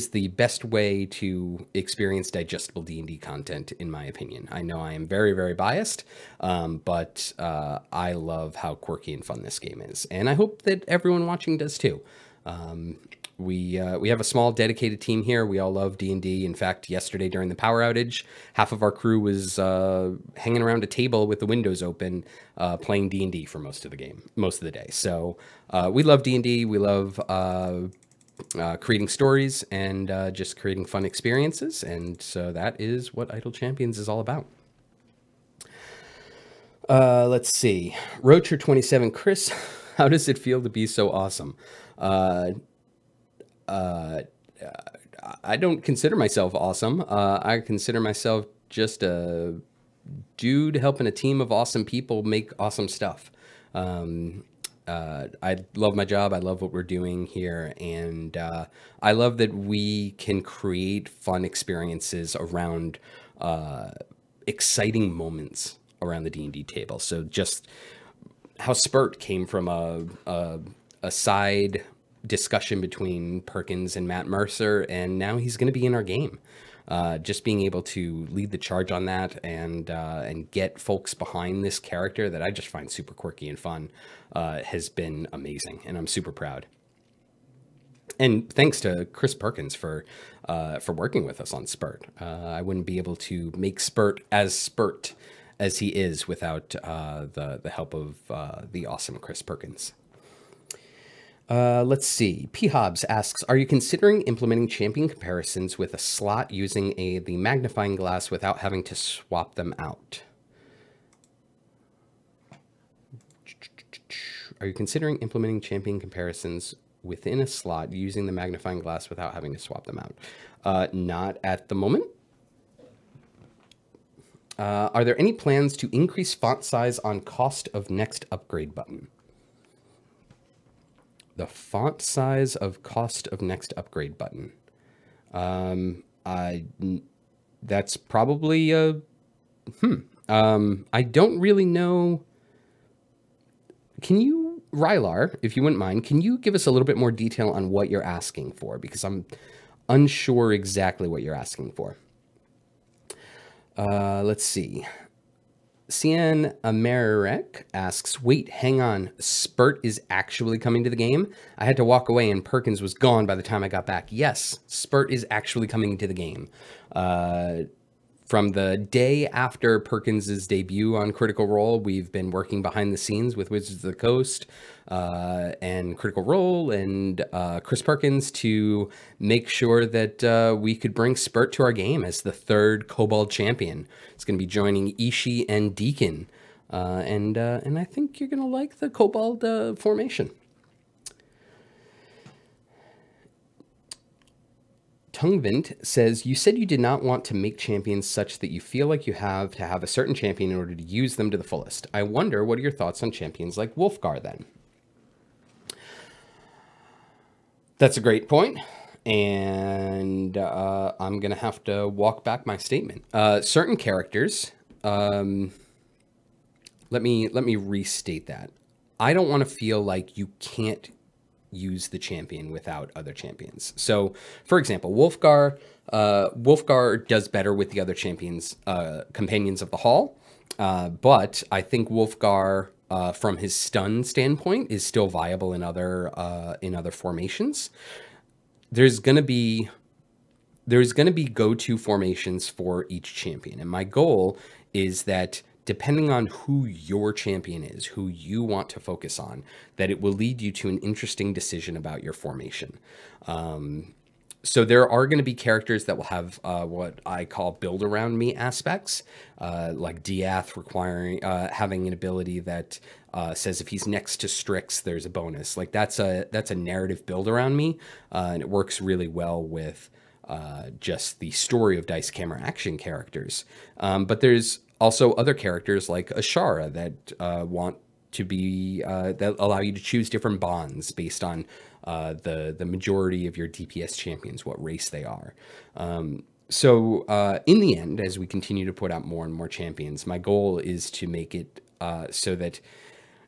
the best way to experience digestible D&D content, in my opinion. I know I am very, very biased, but I love how quirky and fun this game is, and I hope that everyone watching does too. We have a small dedicated team here. We all love D&D. In fact, yesterday during the power outage, half of our crew was hanging around a table with the windows open, playing D&D for most of the day. So we love D&D. We love creating stories and just creating fun experiences. And so that is what Idle Champions is all about. Let's see. Roacher27, Chris, how does it feel to be so awesome? I don't consider myself awesome. I consider myself just a dude helping a team of awesome people make awesome stuff. I love my job. I love what we're doing here. And I love that we can create fun experiences around exciting moments around the D&D table. So just how Spurt came from a side discussion between Perkins and Matt Mercer, and now he's going to be in our game. Just being able to lead the charge on that and get folks behind this character that I just find super quirky and fun has been amazing, and I'm super proud. And thanks to Chris Perkins for working with us on Spurt. I wouldn't be able to make Spurt as he is without the help of the awesome Chris Perkins. Let's see. P. Hobbs asks, are you considering implementing champion comparisons with a slot using the magnifying glass without having to swap them out? Are you considering implementing champion comparisons within a slot using the magnifying glass without having to swap them out? Not at the moment. Are there any plans to increase font size on cost of next upgrade button? The font size of cost of next upgrade button. That's probably I don't really know. Can you, Rylar, if you wouldn't mind, can you give us a little bit more detail on what you're asking for? Because I'm unsure exactly what you're asking for. Let's see. Cian Amerek asks, wait, hang on. Spurt is actually coming to the game? I had to walk away and Perkins was gone by the time I got back. Yes, Spurt is actually coming to the game. From the day after Perkins' debut on Critical Role, we've been working behind the scenes with Wizards of the Coast and Critical Role and Chris Perkins to make sure that we could bring Spurt to our game as the third Kobold champion. It's going to be joining Ishi and Deacon. And I think you're going to like the Kobold formation. Tungvint says, you said you did not want to make champions such that you feel like you have to have a certain champion in order to use them to the fullest. I wonder, what are your thoughts on champions like Wolfgar then? That's a great point. And I'm going to have to walk back my statement. Certain characters, let me restate that. I don't want to feel like you can't use the champion without other champions. So, for example, Wolfgar does better with the other champions, companions of the hall. But I think Wolfgar, from his stun standpoint, is still viable in other formations. There's gonna be go-to formations for each champion, and my goal is that, depending on who your champion is, who you want to focus on, that it will lead you to an interesting decision about your formation. So there are going to be characters that will have what I call build around me aspects, like Diath requiring having an ability that says if he's next to Strix, there's a bonus. Like that's a narrative build around me, and it works really well with just the story of Dice Camera Action characters. But there's also other characters like Ashara that want to be that allow you to choose different bonds based on the majority of your DPS champions, what race they are. So in the end, as we continue to put out more and more champions, my goal is to make it so that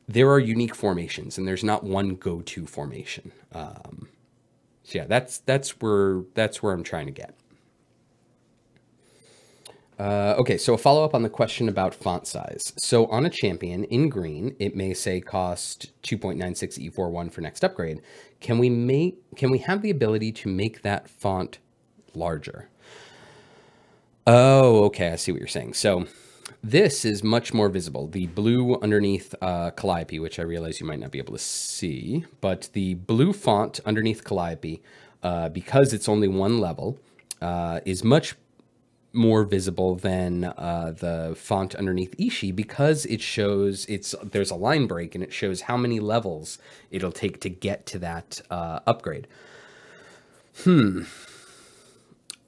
there are unique formations and there's not one go-to formation. So yeah, that's where I'm trying to get. Okay, so a follow-up on the question about font size. So on a champion in green, it may say cost 2.96 E41 for next upgrade. Can we have the ability to make that font larger? Oh, okay, I see what you're saying. So this is much more visible. The blue underneath Calliope, which I realize you might not be able to see, but the blue font underneath Calliope, because it's only one level, is much more visible than the font underneath Ishi, because it shows there's a line break and it shows how many levels it'll take to get to that upgrade.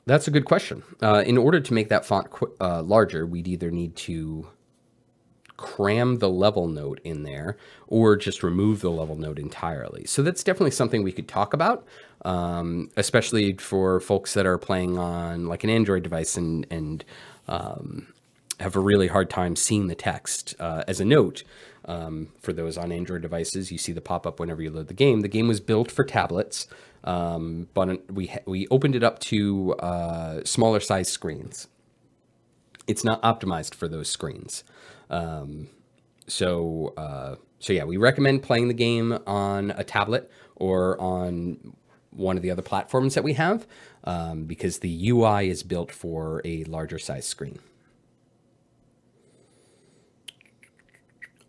That's a good question. In order to make that font larger, we'd either need to cram the level note in there or just remove the level note entirely. So that's definitely something we could talk about, especially for folks that are playing on like an Android device and have a really hard time seeing the text. As a note, for those on Android devices, you see the pop-up whenever you load the game. The game was built for tablets, but we opened it up to smaller size screens. It's not optimized for those screens. So yeah, we recommend playing the game on a tablet or on one of the other platforms that we have, because the UI is built for a larger size screen.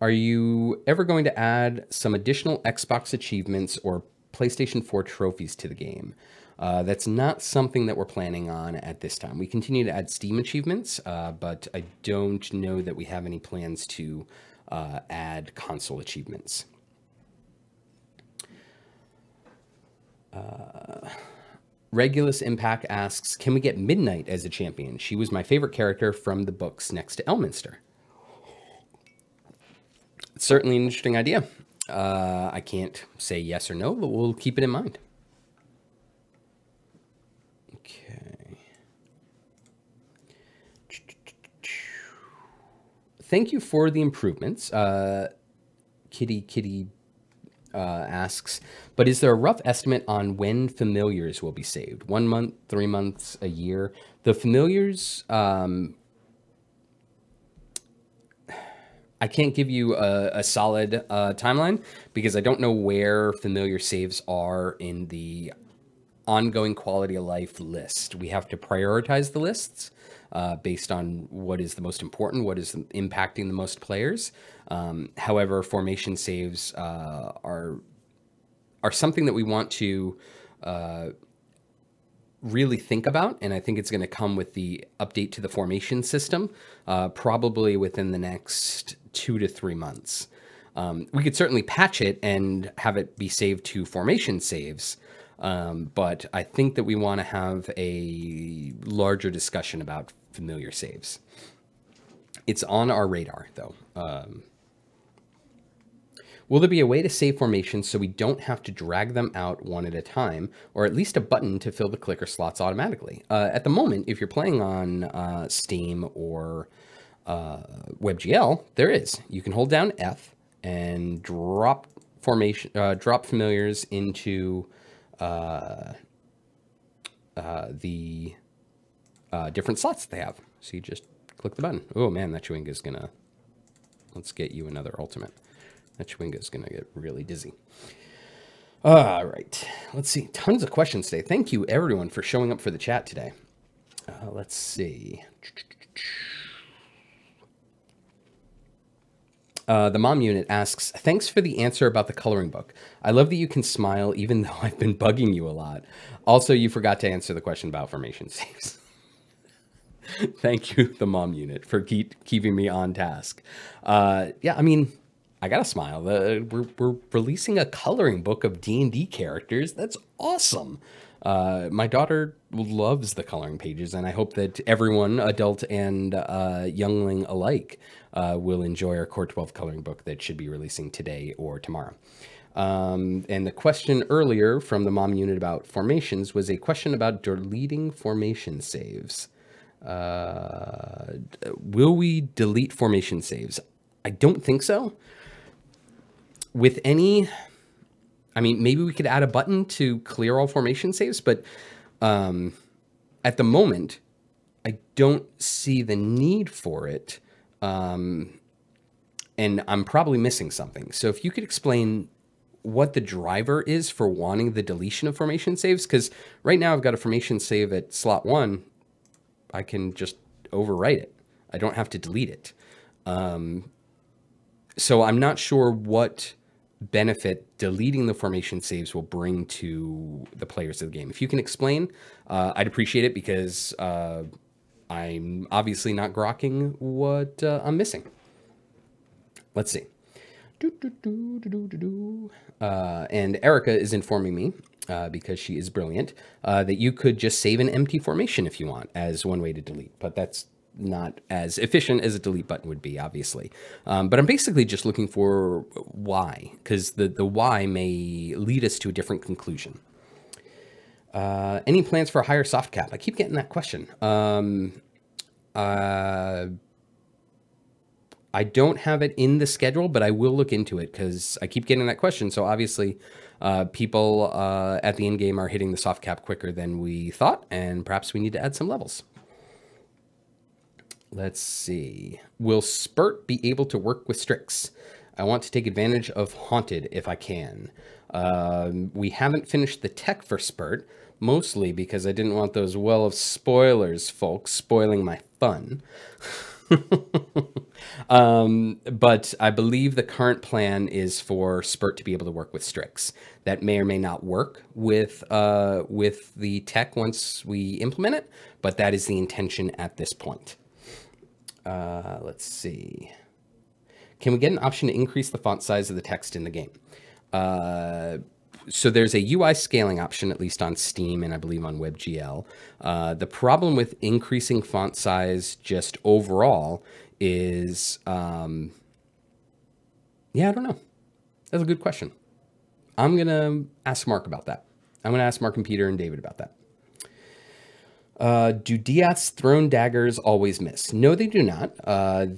Are you ever going to add some additional Xbox achievements or PlayStation 4 trophies to the game? That's not something that we're planning on at this time. We continue to add Steam achievements, but I don't know that we have any plans to add console achievements. Regulus Impact asks, can we get Midnight as a champion? She was my favorite character from the books next to Elminster. It's certainly an interesting idea. I can't say yes or no, but we'll keep it in mind. Okay. Thank you for the improvements. Kitty asks, but is there a rough estimate on when familiars will be saved? 1 month, 3 months, a year? The familiars, I can't give you a solid timeline because I don't know where familiar saves are in the ongoing quality of life list. We have to prioritize the lists based on what is the most important, what is impacting the most players. However, formation saves are something that we want to really think about, and I think it's going to come with the update to the formation system, probably within the next 2 to 3 months. We could certainly patch it and have it be saved to formation saves, but I think that we want to have a larger discussion about familiar saves. It's on our radar, though. Will there be a way to save formations so we don't have to drag them out one at a time, or at least a button to fill the clicker slots automatically? At the moment, if you're playing on Steam or WebGL, there is. You can hold down F and drop familiars into the different slots that they have. So you just click the button. Oh man, that Chewinga is gonna. Let's get you another ultimate. That Chewinga is going to get really dizzy. All right. Let's see. Tons of questions today. Thank you, everyone, for showing up for the chat today. Let's see. The mom unit asks, thanks for the answer about the coloring book. I love that you can smile even though I've been bugging you a lot. Also, you forgot to answer the question about formation saves. Thank you, the mom unit, for keeping me on task. Yeah, I mean... I gotta smile. We're releasing a coloring book of D&D characters. That's awesome. My daughter loves the coloring pages, and I hope that everyone, adult and youngling alike, will enjoy our Core 12 coloring book that should be releasing today or tomorrow. And the question earlier from the mom unit about formations was a question about deleting formation saves. Will we delete formation saves? I don't think so. With any, I mean, maybe we could add a button to clear all formation saves, but at the moment, I don't see the need for it. And I'm probably missing something. So if you could explain what the driver is for wanting the deletion of formation saves, because right now I've got a formation save at slot 1. I can just overwrite it. I don't have to delete it. So I'm not sure what benefit deleting the formation saves will bring to the players of the game. If you can explain, I'd appreciate it, because I'm obviously not grokking what I'm missing. Let's see. And Erica is informing me, because she is brilliant, that you could just save an empty formation if you want as one way to delete, but that's not as efficient as a delete button would be, obviously. But I'm basically just looking for why, because the why may lead us to a different conclusion. Any plans for a higher soft cap? I keep getting that question. I don't have it in the schedule, but I will look into it because I keep getting that question. So obviously people at the end game are hitting the soft cap quicker than we thought, and perhaps we need to add some levels. Let's see. Will Spurt be able to work with Strix? I want to take advantage of Haunted if I can. We haven't finished the tech for Spurt, mostly because I didn't want those well of spoilers, folks, spoiling my fun. But I believe the current plan is for Spurt to be able to work with Strix. That may or may not work with the tech once we implement it, but that is the intention at this point. Let's see. Can we get an option to increase the font size of the text in the game? So there's a UI scaling option, at least on Steam and I believe on WebGL. The problem with increasing font size just overall is, yeah, I don't know. That's a good question. I'm going to ask Mark about that. I'm going to ask Mark and Peter and David about that. Do Diath's thrown daggers always miss? No, they do not.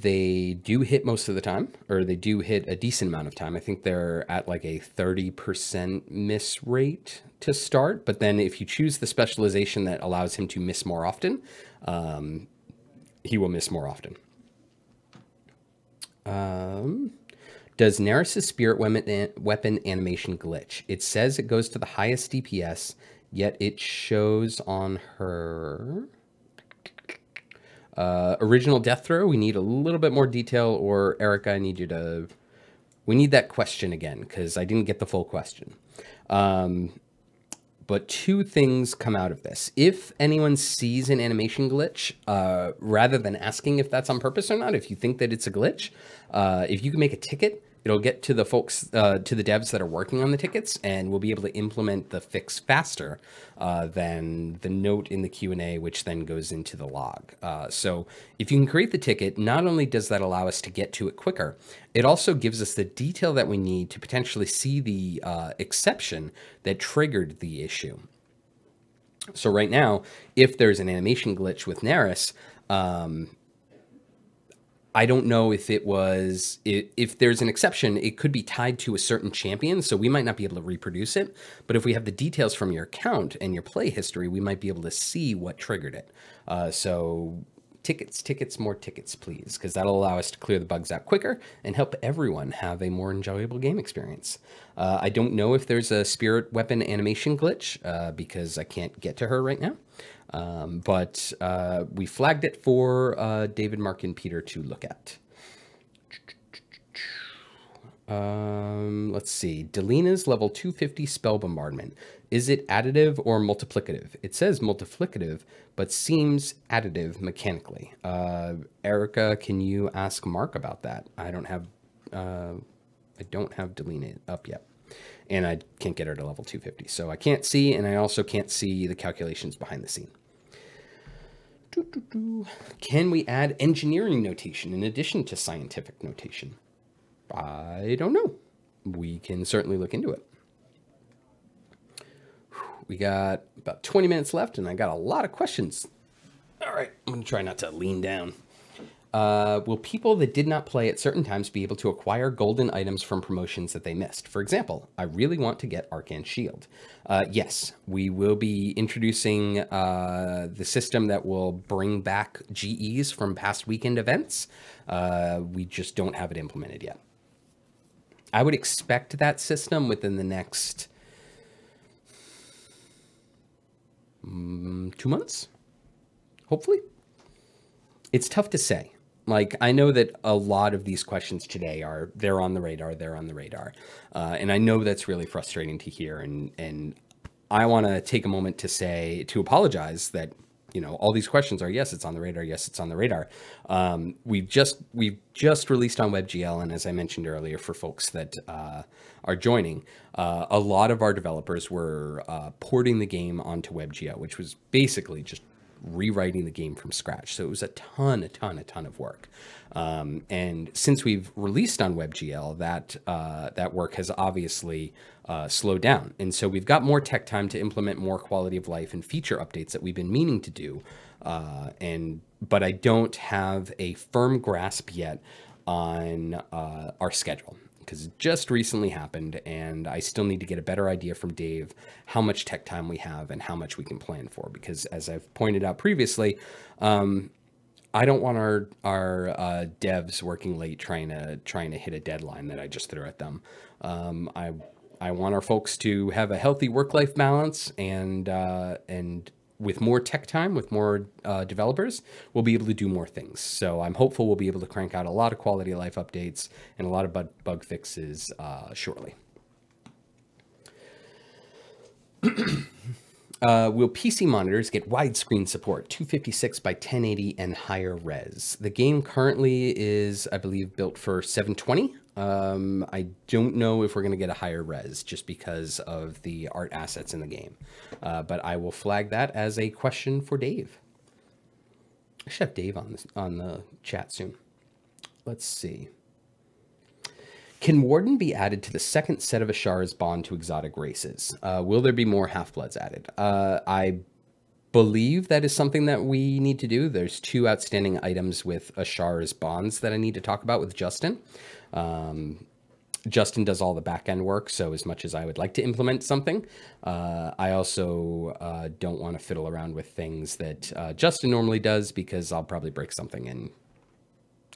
They do hit most of the time, or they do hit a decent amount of time. I think they're at like a 30% miss rate to start. But then if you choose the specialization that allows him to miss more often, he will miss more often. Does Neris's spirit weapon animation glitch? It says it goes to the highest DPS, yet it shows on her original death throw. We need a little bit more detail, or Erica, I need you to... We need that question again, because I didn't get the full question. But two things come out of this. If anyone sees an animation glitch, rather than asking if that's on purpose or not, if you think that it's a glitch, if you can make a ticket, it'll get to the folks, to the devs that are working on the tickets, and we'll be able to implement the fix faster than the note in the Q&A, which then goes into the log. So if you can create the ticket, not only does that allow us to get to it quicker, it also gives us the detail that we need to potentially see the exception that triggered the issue. So right now, if there's an animation glitch with Neris, I don't know if it was, if there's an exception, it could be tied to a certain champion, so we might not be able to reproduce it. But if we have the details from your account and your play history, we might be able to see what triggered it. So tickets, more tickets, please, because that'll allow us to clear the bugs out quicker and help everyone have a more enjoyable game experience. I don't know if there's a spirit weapon animation glitch because I can't get to her right now. But we flagged it for David, Mark, and Peter to look at. Let's see. Delina's level 250 spell bombardment. Is it additive or multiplicative? It says multiplicative, but seems additive mechanically. Erica, can you ask Mark about that? I don't have Delina up yet. And I can't get her to level 250. So I can't see, and I also can't see the calculations behind the scene. Can we add engineering notation in addition to scientific notation? I don't know. We can certainly look into it. We got about 20 minutes left, and I got a lot of questions. All right, I'm going to try not to lean down. Will people that did not play at certain times be able to acquire golden items from promotions that they missed? For example, I really want to get Arcane Shield. Yes, we will be introducing the system that will bring back GEs from past weekend events. We just don't have it implemented yet. I would expect that system within the next 2 months, hopefully. It's tough to say. Like, I know that a lot of these questions today are, they're on the radar. And I know that's really frustrating to hear. And I want to take a moment to apologize that, you know, all these questions are, yes, it's on the radar. Yes, it's on the radar. We've just released on WebGL. And as I mentioned earlier, for folks that are joining, a lot of our developers were porting the game onto WebGL, which was basically just rewriting the game from scratch. So it was a ton of work. And since we've released on WebGL, that work has obviously slowed down. And so we've got more tech time to implement more quality of life and feature updates that we've been meaning to do. But I don't have a firm grasp yet on our schedule, because it just recently happened, and I still need to get a better idea from Dave how much tech time we have and how much we can plan for. Because as I've pointed out previously, I don't want our devs working late trying to hit a deadline that I just threw at them. I want our folks to have a healthy work-life balance, and with more tech time, with more developers, we'll be able to do more things. So I'm hopeful we'll be able to crank out a lot of quality of life updates and a lot of bug fixes shortly. Will PC monitors get widescreen support, 256 by 1080 and higher res? The game currently is, I believe, built for 720. I don't know if we're going to get a higher res just because of the art assets in the game. But I will flag that as a question for Dave. I should have Dave on the chat soon. Let's see. Can Warden be added to the second set of Ashar's bond to exotic races? Will there be more Half-Bloods added? I believe that is something that we need to do. There's 2 outstanding items with Ashar's bonds that I need to talk about with Justin. Justin does all the back-end work, so as much as I would like to implement something, I also don't want to fiddle around with things that Justin normally does, because I'll probably break something and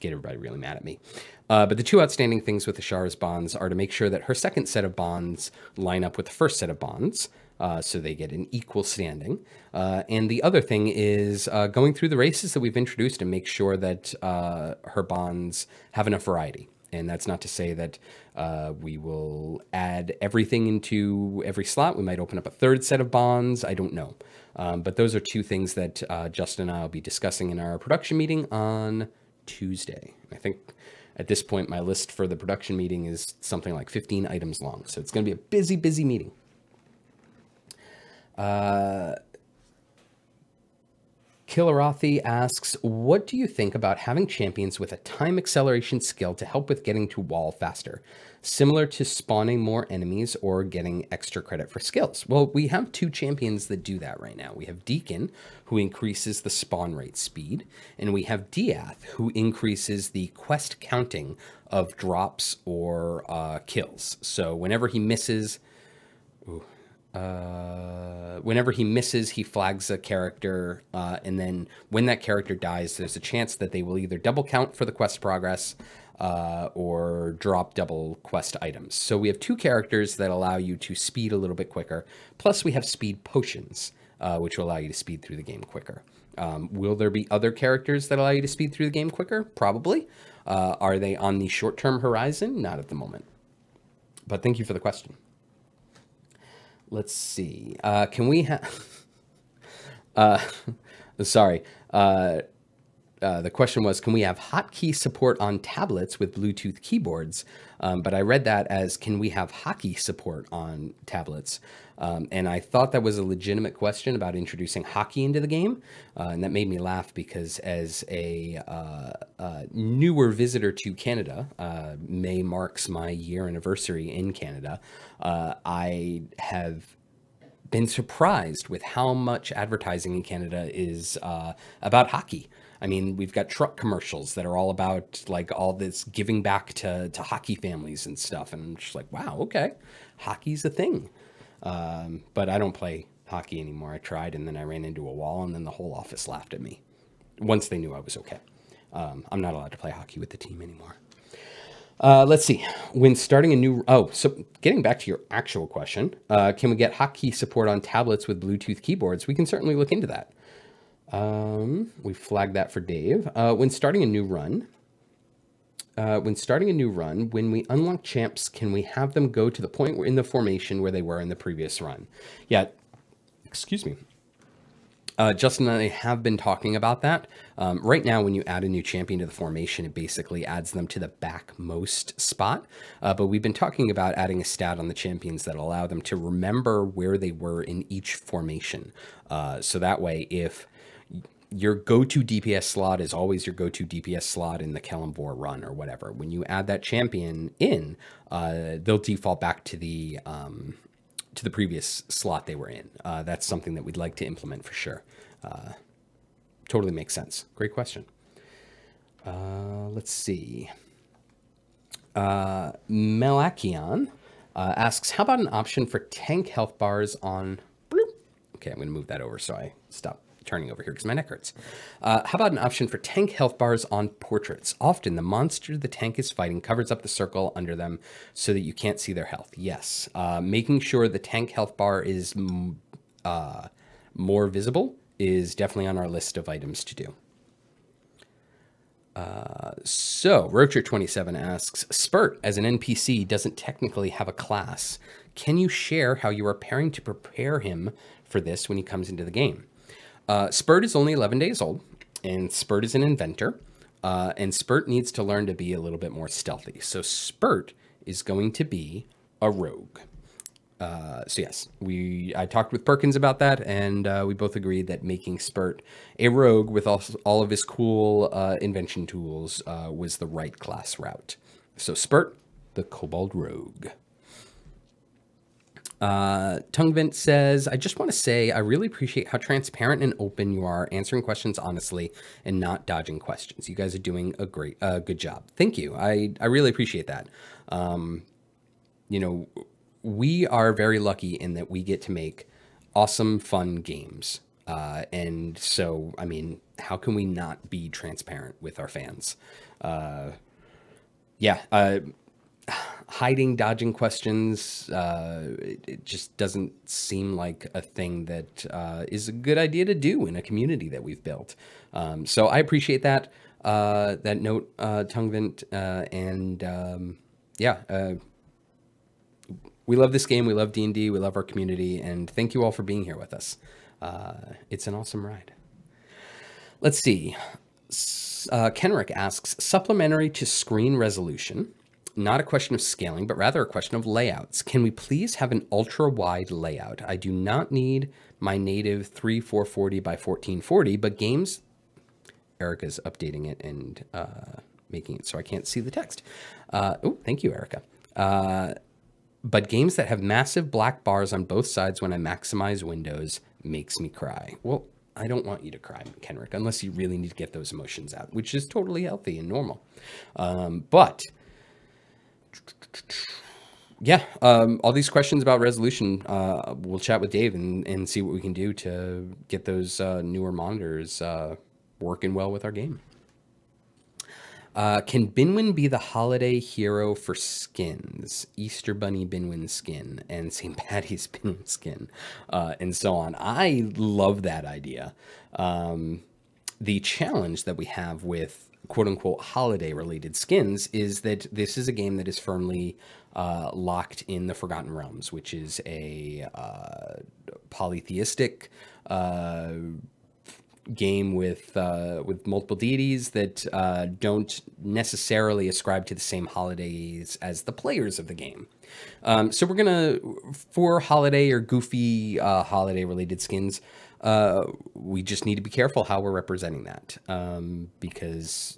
get everybody really mad at me. But the 2 outstanding things with Ashar's bonds are to make sure that her second set of bonds line up with the first set of bonds, so they get an equal standing. And the other thing is going through the races that we've introduced and make sure that her bonds have enough variety. And that's not to say that we will add everything into every slot. We might open up a 3rd set of bonds. I don't know. But those are 2 things that Justin and I will be discussing in our production meeting on Tuesday. I think at this point, my list for the production meeting is something like 15 items long. So it's going to be a busy, busy meeting. Killarathi asks, what do you think about having champions with a time acceleration skill to help with getting to wall faster, similar to spawning more enemies or getting extra credit for skills? Well, we have 2 champions that do that right now. We have Deacon, who increases the spawn rate speed, and we have Diath, who increases the quest counting of drops or kills. So whenever he misses... whenever he misses, he flags a character, and then when that character dies, there's a chance that they will either double count for the quest progress or drop double quest items. So we have 2 characters that allow you to speed a little bit quicker. Plus we have speed potions, which will allow you to speed through the game quicker. Will there be other characters that allow you to speed through the game quicker? Probably. Are they on the short-term horizon? Not at the moment. But thank you for the question. Let's see. Can we have... sorry. The question was, can we have hotkey support on tablets with Bluetooth keyboards? But I read that as, can we have hockey support on tablets? And I thought that was a legitimate question about introducing hockey into the game. And that made me laugh because as a newer visitor to Canada, May marks my year anniversary in Canada, I have been surprised with how much advertising in Canada is about hockey. I mean, we've got truck commercials that are all about like all this giving back to hockey families and stuff. And I'm just like, wow, okay, hockey's a thing. But I don't play hockey anymore. I tried and then I ran into a wall and then the whole office laughed at me once they knew I was okay. I'm not allowed to play hockey with the team anymore. Let's see. When starting a new... Oh, so getting back to your actual question, can we get hotkey support on tablets with Bluetooth keyboards? We can certainly look into that. We flagged that for Dave. When starting a new run, when we unlock champs, can we have them go to the point where in the formation where they were in the previous run? Yeah, excuse me. Justin and I have been talking about that. Right now, when you add a new champion to the formation, it basically adds them to the backmost spot. But we've been talking about adding a stat on the champions that allow them to remember where they were in each formation. So that way, if your go-to DPS slot is always your go-to DPS slot in the Kellenvor run or whatever, when you add that champion in, they'll default back to the previous slot they were in. That's something that we'd like to implement for sure. Totally makes sense. Great question. Let's see. Melakion asks, how about an option for tank health bars on... Okay, I'm going to move that over so I stop turning over here because my neck hurts. How about an option for tank health bars on portraits? Often the monster the tank is fighting covers up the circle under them so that you can't see their health. Yes, making sure the tank health bar is more visible is definitely on our list of items to do. So Rocher27 asks, Spurt as an NPC doesn't technically have a class. Can you share how you are preparing to prepare him for this when he comes into the game? Spurt is only 11 days old, and Spurt is an inventor, and Spurt needs to learn to be a little bit more stealthy. So Spurt is going to be a rogue. So yes, I talked with Perkins about that, and we both agreed that making Spurt a rogue with all of his cool invention tools was the right class route. So Spurt, the Kobold Rogue. Tungvent says, I just want to say I really appreciate how transparent and open you are, answering questions honestly and not dodging questions. You guys are doing a good job. Thank you. I really appreciate that. You know, we are very lucky in that we get to make awesome, fun games. And so, I mean, how can we not be transparent with our fans? Hiding, dodging questions, it just doesn't seem like a thing that is a good idea to do in a community that we've built. So I appreciate that note, Tungvent, we love this game. We love D&D. We love our community. And thank you all for being here with us. It's an awesome ride. Let's see. Kenrick asks, supplementary to screen resolution, not a question of scaling, but rather a question of layouts. Can we please have an ultra-wide layout? I do not need my native 3440 by 1440, but games... Erica's updating it and making it so I can't see the text. Oh, thank you, Erica. But games that have massive black bars on both sides when I maximize windows makes me cry. Well, I don't want you to cry, Kenrick, unless you really need to get those emotions out, which is totally healthy and normal. But yeah, all these questions about resolution, we'll chat with Dave and see what we can do to get those newer monitors working well with our game. Can Binwin be the holiday hero for skins? Easter Bunny Binwin skin and St. Patty's Binwin skin, and so on. I love that idea. The challenge that we have with quote-unquote holiday-related skins is that this is a game that is firmly locked in the Forgotten Realms, which is a polytheistic game with multiple deities that don't necessarily ascribe to the same holidays as the players of the game. So we're gonna, for holiday or goofy holiday related skins, we just need to be careful how we're representing that, because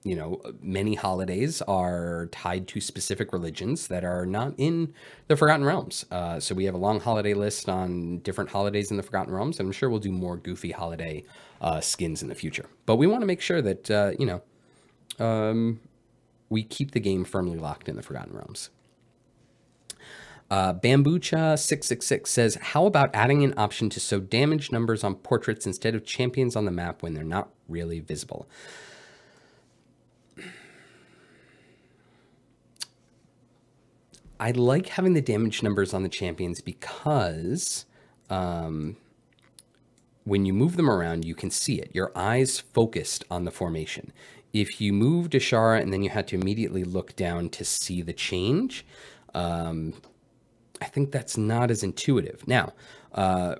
you know, many holidays are tied to specific religions that are not in the Forgotten Realms. So we have a long holiday list on different holidays in the Forgotten Realms, and I'm sure we'll do more goofy holiday skins in the future. But we want to make sure that, you know, we keep the game firmly locked in the Forgotten Realms. Bambucha666 says, how about adding an option to show damage numbers on portraits instead of champions on the map when they're not really visible? I like having the damage numbers on the champions because when you move them around, you can see it. Your eyes focused on the formation. If you move Dashara and then you had to immediately look down to see the change, I think that's not as intuitive. Now,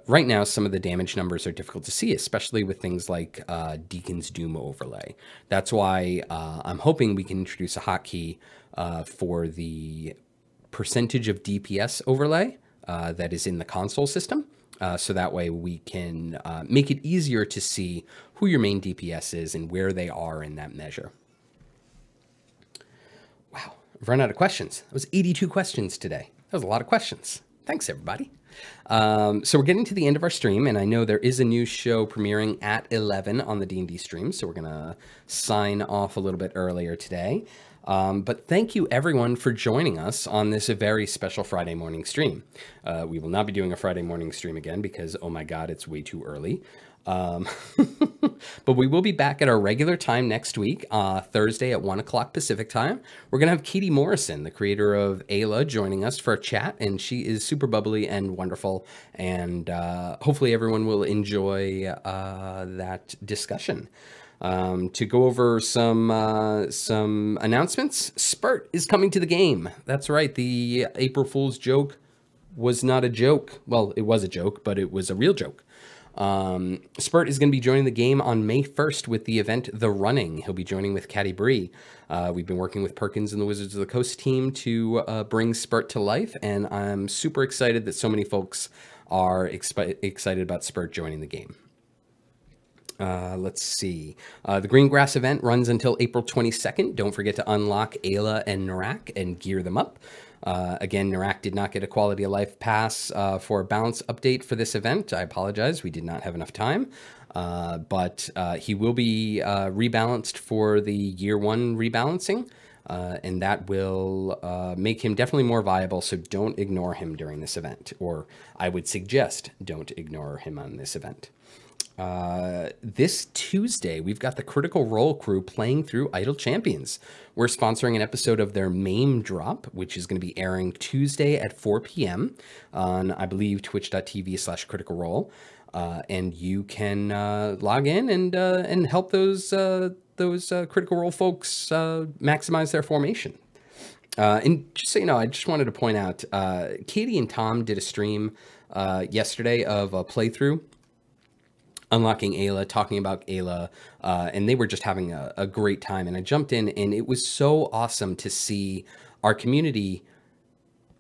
right now, some of the damage numbers are difficult to see, especially with things like Deacon's Doom overlay. That's why I'm hoping we can introduce a hotkey for the percentage of DPS overlay that is in the console system. So that way we can make it easier to see who your main DPS is and where they are in that measure. Wow, I've run out of questions. That was 82 questions today. That was a lot of questions. Thanks, everybody. So we're getting to the end of our stream, and I know there is a new show premiering at 11 on the D&D stream, so we're going to sign off a little bit earlier today. But thank you everyone for joining us on this very special Friday morning stream. We will not be doing a Friday morning stream again because, oh my God, it's way too early. But we will be back at our regular time next week, Thursday at 1 o'clock Pacific time. We're going to have Katie Morrison, the creator of Ayla, joining us for a chat, and she is super bubbly and wonderful, and hopefully everyone will enjoy that discussion. To go over some announcements, Spurt is coming to the game. That's right, the April Fool's joke was not a joke. Well, it was a joke, but it was a real joke. Spurt is going to be joining the game on May 1st with the event The Running. He'll be joining with Caddy Bree. We've been working with Perkins and the Wizards of the Coast team to bring Spurt to life, and I'm super excited that so many folks are excited about Spurt joining the game. Let's see. The Green Grass event runs until April 22nd. Don't forget to unlock Ayla and Narak and gear them up. Again, Narak did not get a quality of life pass for a balance update for this event. I apologize. We did not have enough time. But he will be rebalanced for the year 1 rebalancing. And that will make him definitely more viable. So don't ignore him during this event. Or I would suggest don't ignore him on this event. This Tuesday, we've got the Critical Role crew playing through Idle Champions. We're sponsoring an episode of their MAME Drop, which is going to be airing Tuesday at 4 p.m. on, I believe, twitch.tv/Critical Role. And you can log in and help those Critical Role folks maximize their formation. And just so you know, I just wanted to point out, Katie and Tom did a stream yesterday of a playthrough unlocking Ayla, talking about Ayla, and they were just having a great time. And I jumped in, and it was so awesome to see our community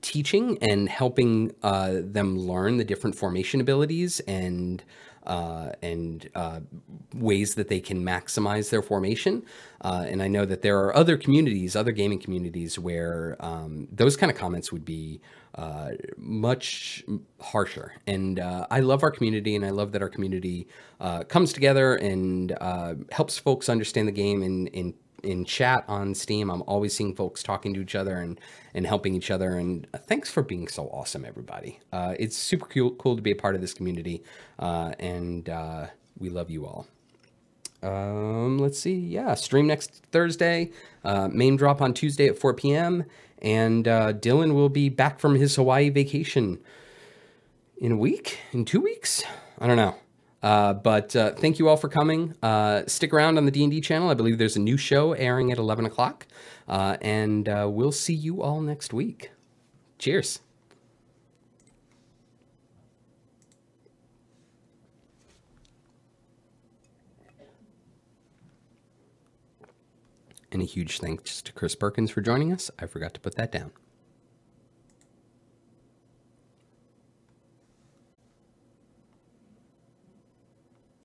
teaching and helping them learn the different formation abilities and ways that they can maximize their formation. And I know that there are other communities, other gaming communities, where those kind of comments would be much harsher. And I love our community, and I love that our community comes together and helps folks understand the game in chat on Steam. I'm always seeing folks talking to each other and helping each other. And thanks for being so awesome, everybody. It's super cool to be a part of this community. And we love you all. Let's see. Yeah, stream next Thursday. Main drop on Tuesday at 4 p.m. And Dylan will be back from his Hawaii vacation in a week, in 2 weeks. I don't know. But thank you all for coming. Stick around on the D&D channel. I believe there's a new show airing at 11 o'clock. And we'll see you all next week. Cheers. And a huge thanks to Chris Perkins for joining us. I forgot to put that down.